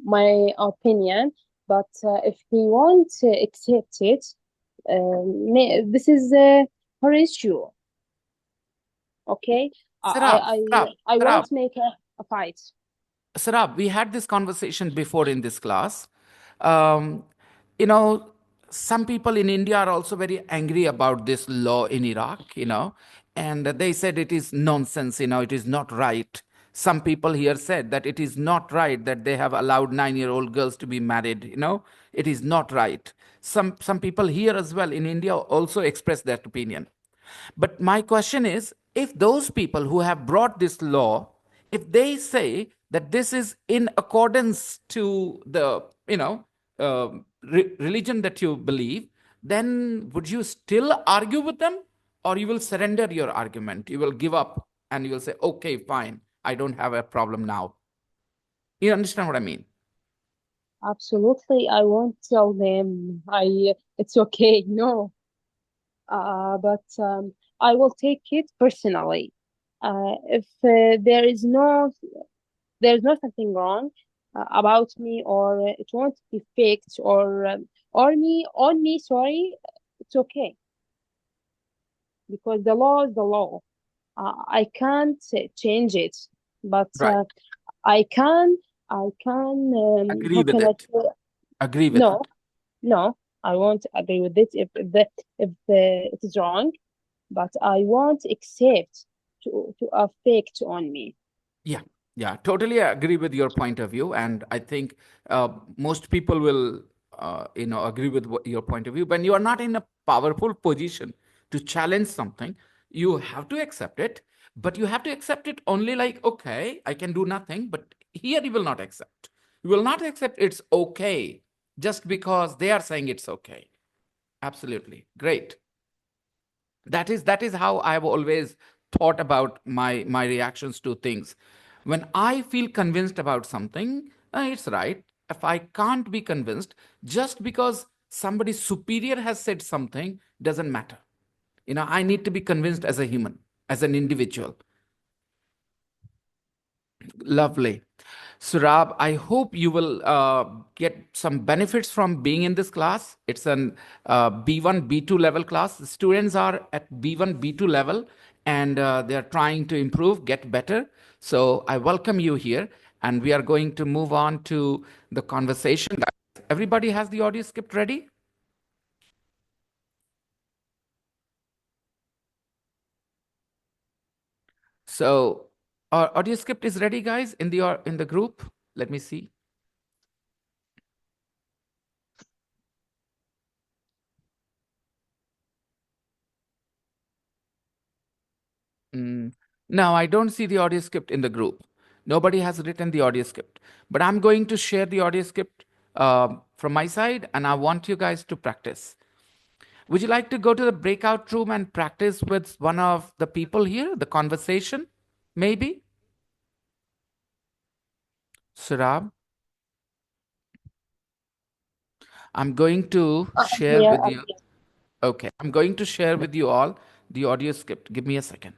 my opinion, but if he won't accept it, this is her issue. Okay,
Sarab,
I won't make a fight.
Sarab, we had this conversation before in this class. Um, you know, some people in India are also very angry about this law in Iraq, and they said it is nonsense, it is not right. Some people here said that it is not right that they have allowed 9-year-old girls to be married, it is not right. Some people here as well in India also expressed that opinion. But my question is, if those people who have brought this law, if they say that this is in accordance to the, religion that you believe, then would you still argue with them, or you will surrender your argument? You will give up and you will say, okay, fine, I don't have a problem now. You understand what I mean?
Absolutely, I won't tell them it's okay. No, but I will take it personally. If there's not something wrong about me, or it won't be fixed, or me on me. Sorry, it's okay because the law is the law. I can't change it, but
Right.
I can. I can.
Agree
How
with
can I
it.
say?
Agree with
No,
it.
no, I won't agree with it if it is wrong, but I won't accept to affect on me.
Yeah, yeah, totally agree with your point of view, and I think most people will, agree with your point of view. When you are not in a powerful position to challenge something, you have to accept it, but you have to accept it only like, okay, I can do nothing. But here you will not accept. You will not accept it's okay just because they are saying it's okay. Absolutely great. That is how I've always thought about my reactions to things. When I feel convinced about something, it's right. If I can't be convinced, just because somebody superior has said something, doesn't matter. I need to be convinced as a human, as an individual. Lovely. Surab, I hope you will get some benefits from being in this class. It's an B1, B2 level class. The students are at B1, B2 level, and they are trying to improve, get better. So I welcome you here, and we are going to move on to the conversation. Everybody has the audio script ready? So our audio script is ready, guys, in the group. Let me see. No, I don't see the audio script in the group. Nobody has written the audio script. But I'm going to share the audio script from my side, and I want you guys to practice. Would you like to go to the breakout room and practice with one of the people here, the conversation, maybe? Surab? I'm going to share
Yeah,
with you. Okay, I'm going to share with you all the audio script. Give me a second.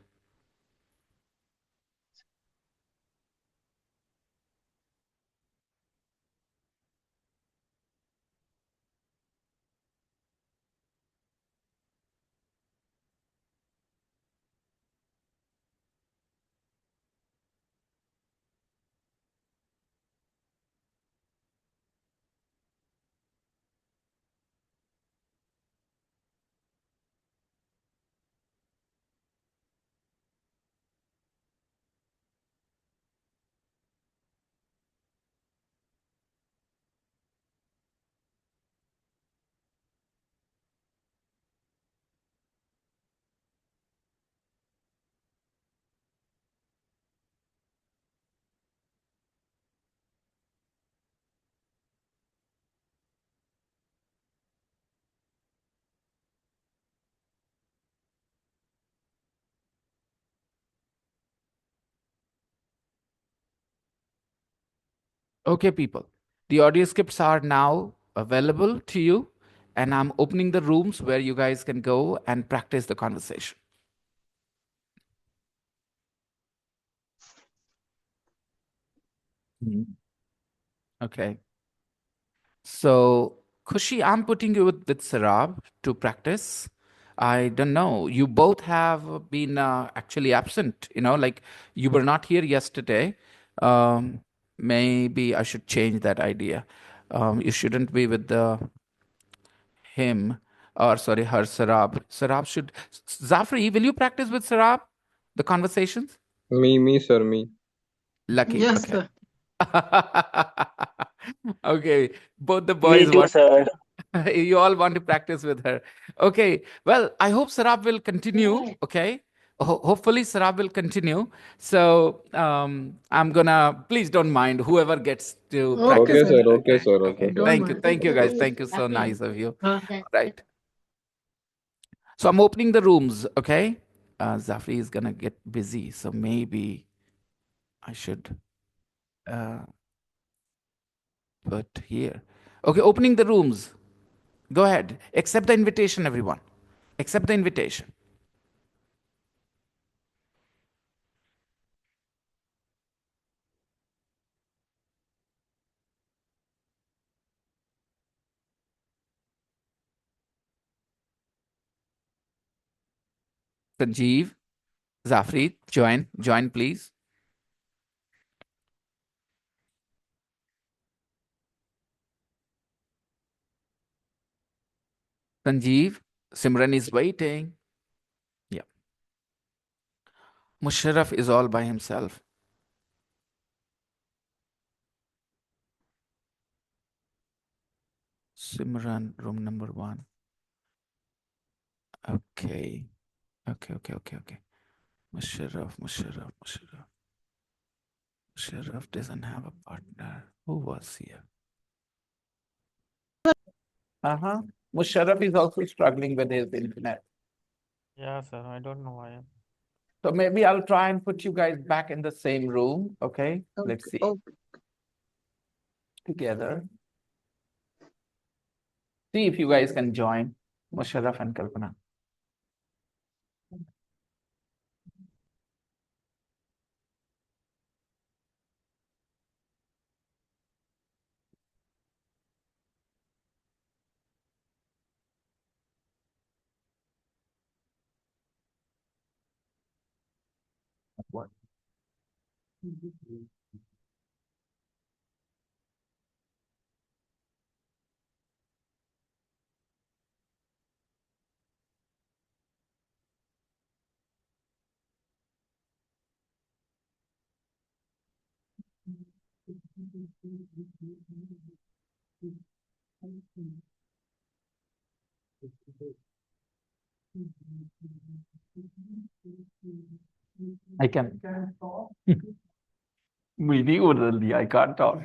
Okay, people. The audio scripts are now available to you, and I'm opening the rooms where you guys can go and practice the conversation. Okay. So, Kushi, I'm putting you with Sarab to practice. I don't know. You both have been actually absent, like you were not here yesterday. Maybe I should change that idea. You shouldn't be with him, or sorry, her, Sarab. Sarab should. Zafri, will you practice with Sarab the conversations?
Me, sir, me.
Lucky.
Yes,
Okay.
sir.
Okay, both the
Me
boys
too,
want.
sir.
You all want to practice with her. Okay. Well, I hope Sarab will continue. Okay. hopefully Sarab will continue. So I'm gonna, please don't mind whoever gets to
Okay,
practice.
sir.
it.
Okay, sir. Okay.
Okay,
Don't
thank you.
mind.
Thank you guys. Thank you. So nice of you.
Uh,
Right. So I'm opening the rooms, okay? Zafri is gonna get busy, so maybe I should put here. Okay, opening the rooms. Go ahead. Accept the invitation, everyone. Accept the invitation. Sanjeev, Zafri, join, please. Sanjeev, Simran is waiting. Yeah. Musharraf is all by himself. Simran, room number 1. Okay. Okay. Musharraf. Musharraf doesn't have a partner. Who was here? Musharraf is also struggling with his internet.
Yeah, sir. I don't know why.
So maybe I'll try and put you guys back in the same room. Okay. Let's see.
Okay.
Together. See if you guys can join Musharraf and Kalpana. What? I can. Meaning orally, I can't talk.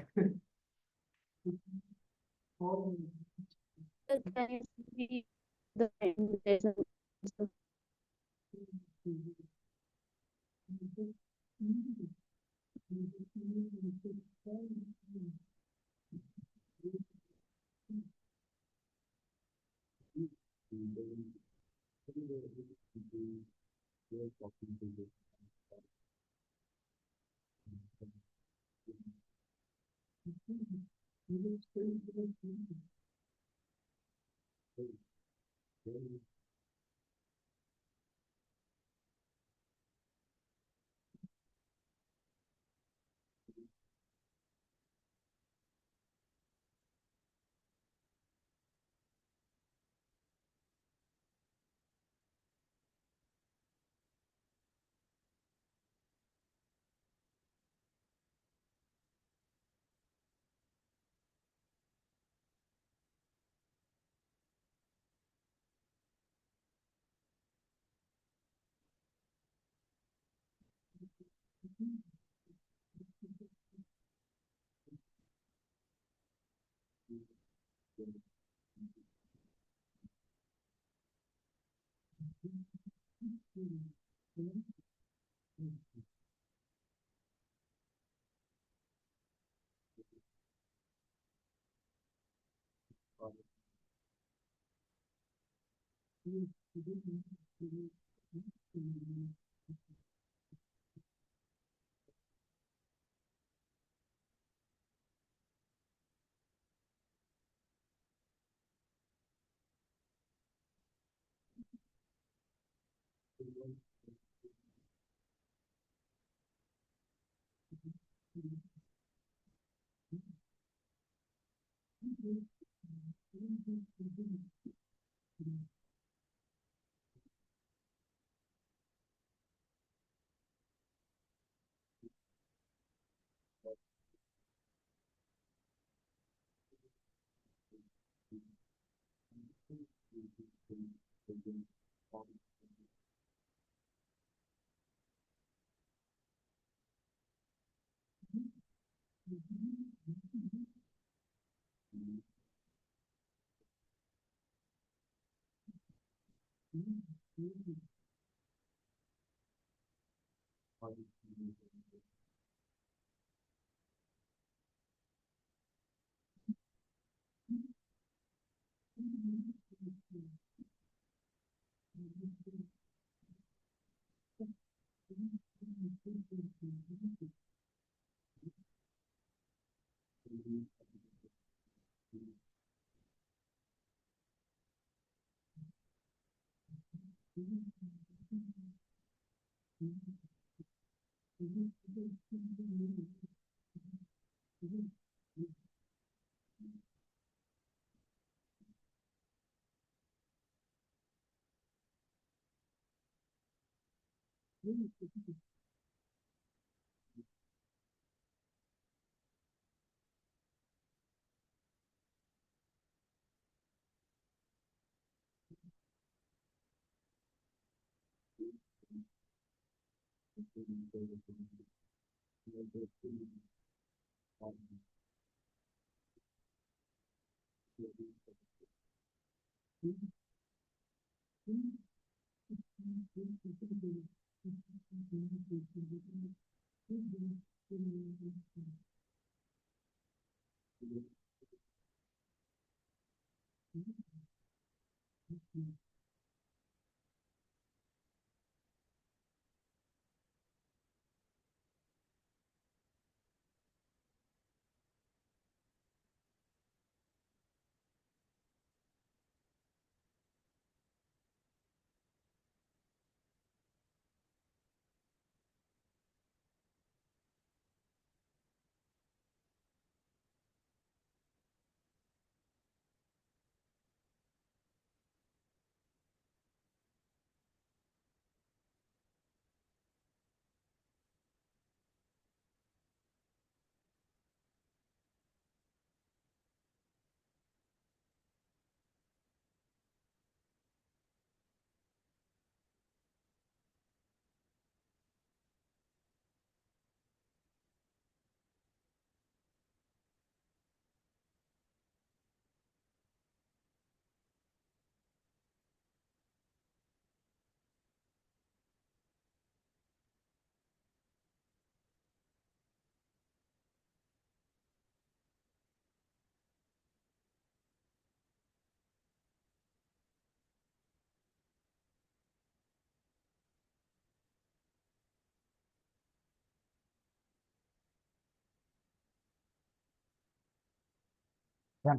Yeah.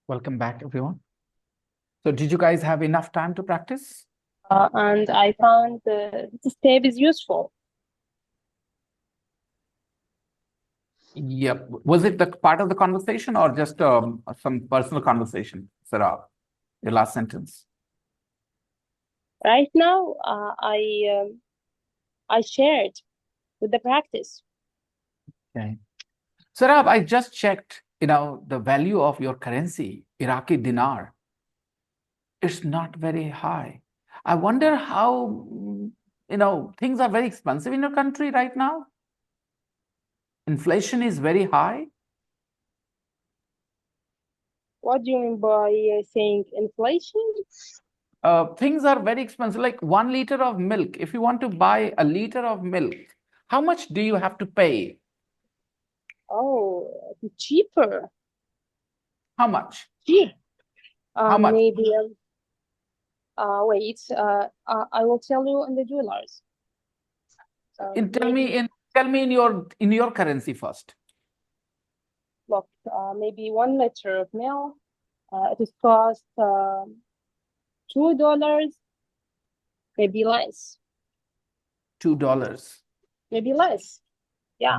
Welcome back, everyone. So did you guys have enough time to practice?
And I found this step is useful.
Yep. Was it the part of the conversation or just some personal conversation, Sarah? Your last sentence.
Right now, I shared with the practice.
Okay. Sarab, I just checked, the value of your currency, Iraqi dinar. It's not very high. I wonder how, things are very expensive in your country right now. Inflation is very high.
What do you mean by saying inflation?
Things are very expensive, like 1 liter of milk. If you want to buy a liter of milk, how much do you have to pay?
Oh, cheaper.
How much?
Cheap.
How much?
Maybe. Wait. I will tell you in the dollars.
Tell me in your currency first.
Look, maybe 1 liter of milk. It is cost $2. Maybe less.
$2.
Maybe less. Yeah.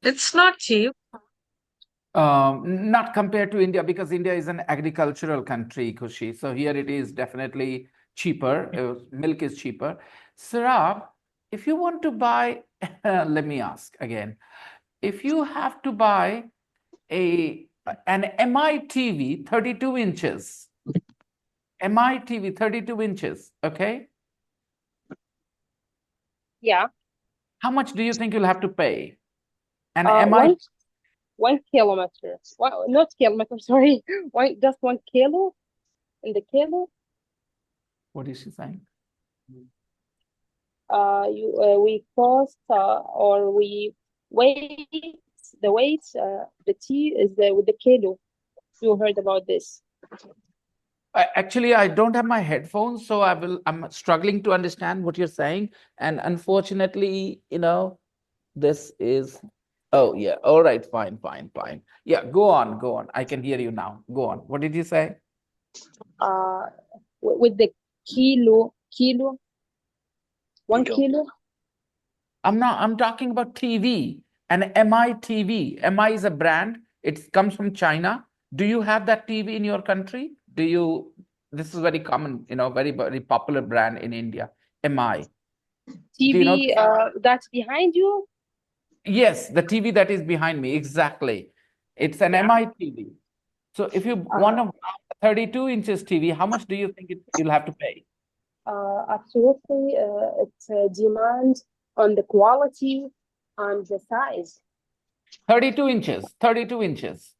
It's not cheap.
Not compared to India, because India is an agricultural country, Kushi. So here it is definitely cheaper. Milk is cheaper. Sarab, if you want to buy, let me ask again. If you have to buy an MI TV 32 inches, MI TV 32 inches, okay?
Yeah.
How much do you think you'll have to pay? And am I,
1 kilometer. Not kilometer, sorry. Just 1 kilo in the kilo.
what is she saying?
We cost or we weight the weight. The tea is with the kilo. You heard about this?
Actually, I don't have my headphones, so I'm struggling to understand what you're saying. And unfortunately, this is, oh yeah, all right, fine. Yeah, go on. I can hear you now. Go on. What did you say?
With the kilo, 1 kilo.
I'm talking about TV and MI TV. MI is a brand. It comes from China. Do you have that TV in your country? This is very common, very, very popular brand in India. MI. Do you know?
TV that's behind you.
Yes, the TV that is behind me. Exactly. It's an MI TV. So if you want a 32 inches TV, how much do you think you'll have to pay?
Absolutely, it demand on the quality and the size.
32 inches. 32 inches.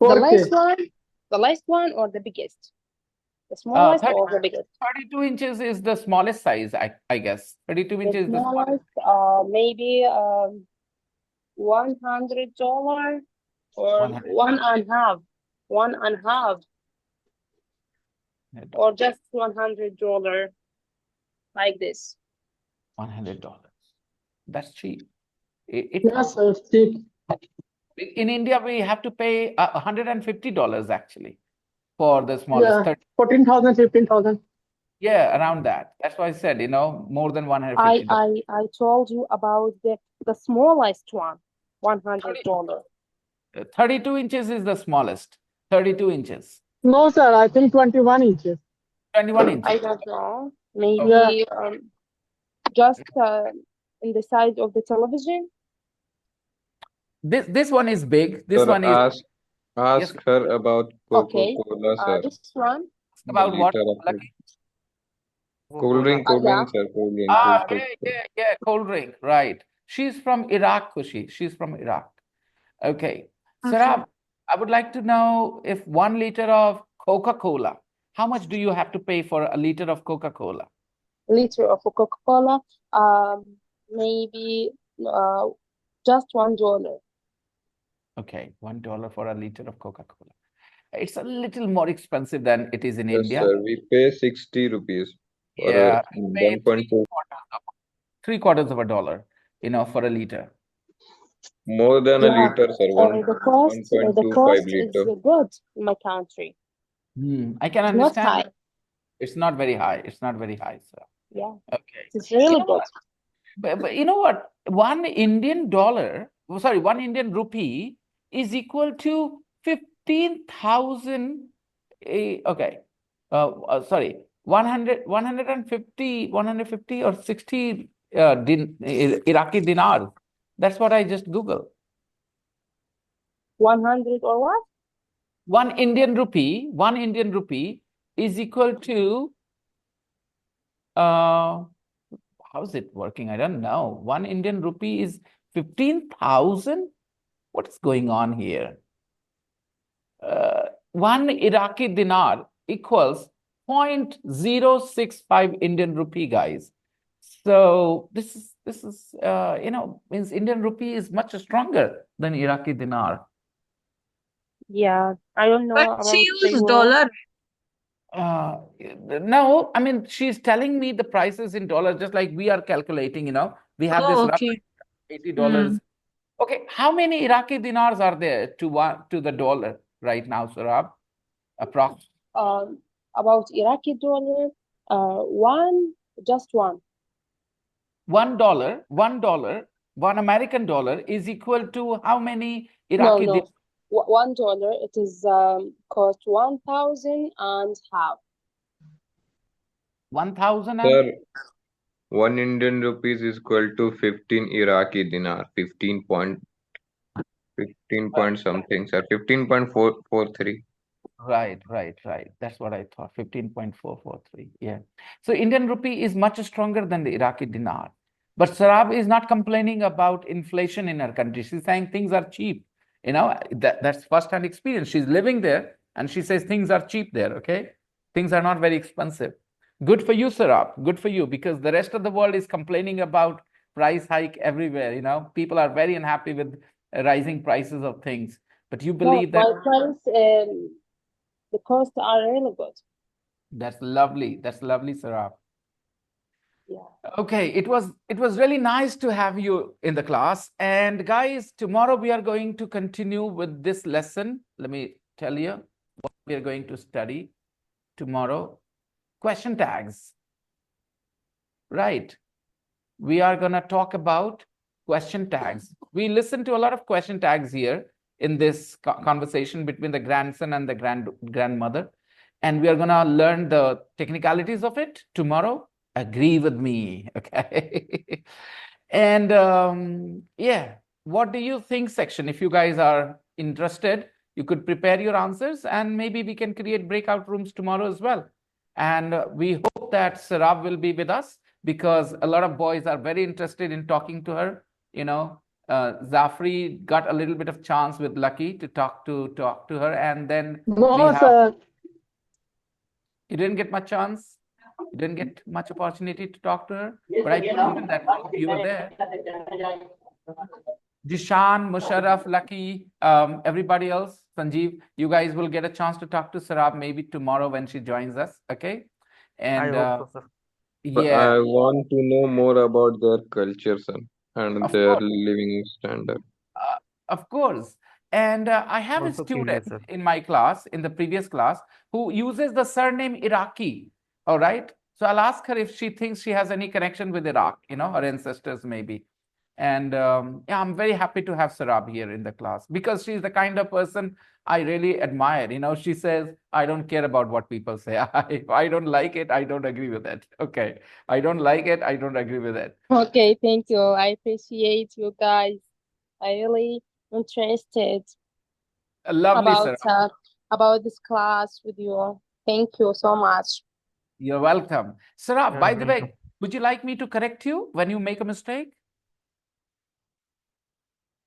The
4K.
last one or the biggest? The smallest or the biggest?
32 inches is the smallest size, I guess. 32
The
inches is the smallest.
smallest, maybe $100 or
100.
one and a half, or just $100 like this.
$100. That's cheap.
Yes, sir, it's cheap.
In India, we have to pay $150 actually for the smallest.
Yeah, 14,000, 15,000.
Yeah, around that. That's why I said, more than $150.
I told you about the smallest one, $100.
32 inches is the smallest. 32 inches.
No, sir, I think 21 inches.
21 inches.
I don't know. Maybe
Yeah.
Just in the size of the television.
This one is big. This
Sir,
one is.
ask
Yes.
her about
Okay.
Coca-Cola, sir.
This one.
About
The
what?
liter of
Lucky?
cold drink,
Yeah.
sir, cold drink.
Yeah, cold drink, right. She's from Iraq, Kushi. She's from Iraq. Okay. Sarab, I would like to know if 1 liter of Coca-Cola, how much do you have to pay for a liter of Coca-Cola?
Liter of Coca-Cola, maybe just $1.
Okay, $1 for a liter of Coca-Cola. It's a little more expensive than it is in
Yes,
India.
sir. We pay 60 rupees for
Yeah,
a
we pay
1.2.
three-quarters of a dollar, for a liter.
More than a liter, sir.
The cost
1.25
is
liter.
good in my country.
I can
It's not
understand.
high.
It's not very high. It's not very high, sir.
Yeah,
Okay.
it's really good.
But you know what? $1 Indian, $1 Indian rupee is equal to 15,000. Okay. Sorry, 150 or 60 Iraqi dinars. That's what I just Googled.
100 or what?
$1 Indian rupee is equal to how is it working? I don't know. 1 Indian rupee is 15,000. What is going on here? 1 Iraqi dinar equals 0.065 Indian rupee, guys. So this is means Indian rupee is much stronger than Iraqi dinar.
Yeah, I don't know
But
about
she
the
used
euro.
dollar.
No, I mean, she's telling me the prices in dollars, just like we are calculating, we have this
Oh,
rough
okay.
$80. Okay, how many Iraqi dinars are there to the dollar right now, Surab? Approx.
About Iraqi dollar, just one.
$1, $1 American dollar is equal to how many Iraqi dinars?
$1, it is cost 1,000 and half.
1,000
Sir, 1 Indian rupees is equal to 15 Iraqi dinar. 15 point something, sir. 15.443.
Right. That's what I thought. 15.443. Yeah. So Indian rupee is much stronger than the Iraqi dinar. But Sarab is not complaining about inflation in her country. She's saying things are cheap. You know, that's first-hand experience. She's living there and she says things are cheap there, okay? Things are not very expensive. Good for you, Sarab. Good for you, because the rest of the world is complaining about price hike everywhere. You know, people are very unhappy with rising prices of things. But you believe that
my friends, the costs are really good.
that's lovely. That's lovely, Sarab.
Yeah.
Okay, it was really nice to have you in the class. And guys, tomorrow we are going to continue with this lesson. Let me tell you what we are going to study tomorrow. Question tags. Right. We are going to talk about question tags. We listen to a lot of question tags here in this conversation between the grandson and the grandmother. And we are going to learn the technicalities of it tomorrow. Agree with me, okay? And yeah, what do you think section? If you guys are interested, you could prepare your answers and maybe we can create breakout rooms tomorrow as well. And we hope that Sarab will be with us because a lot of boys are very interested in talking to her. You know, Zafri got a little bit of chance with Lucky to talk to her, and then
No, sir.
You didn't get much chance. You didn't get much opportunity to talk to her. But I put you in that group. You were there. Jishan, Musharraf, Lucky, everybody else, Sanjeev, you guys will get a chance to talk to Sarab maybe tomorrow when she joins us. Okay. And
I hope so, sir.
But
yeah,
I want to know more about their culture, sir, and
of
their
course.
living standard.
Of course. And I have a
Also curious,
student
sir.
in my class, in the previous class, who uses the surname Iraqi. All right. So I'll ask her if she thinks she has any connection with Iraq, you know, her ancestors maybe. And yeah, I'm very happy to have Sarab here in the class because she's the kind of person I really admire. You know, she says, I don't care about what people say. If I don't like it, I don't agree with it. Okay. I don't like it. I don't agree with it.
Okay, thank you. I appreciate you guys. I really interested
Lovely, Sarab.
about this class with you. Thank you so much.
You're welcome. Sarab,
You're
by the
welcome.
way, would you like me to correct you when you make a mistake?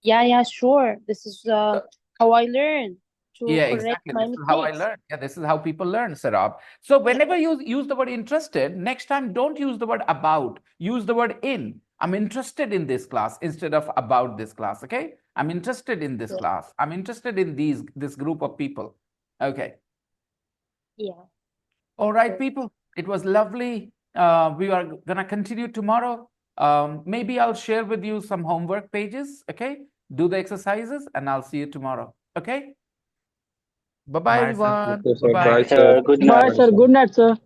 Yeah, sure. This is how I learn to
Yeah,
correct
exactly.
my
This is how I
mistakes.
learned. Yeah, this is how people learn, Sarab. So whenever you use the word interested, next time don't use the word about. Use the word in. I'm interested in this class instead of about this class. Okay. I'm interested in this
Yeah.
class. I'm interested in this group of people. Okay.
Yeah.
All right, people. It was lovely. We are gonna continue tomorrow. Maybe I'll share with you some homework pages. Okay. Do the exercises and I'll see you tomorrow. Okay. Bye-bye,
Bye, sir.
everyone.
Okay, sir.
Bye-bye.
Bye,
Bye,
sir.
sir. Good
Bye,
night.
sir. Good night, sir.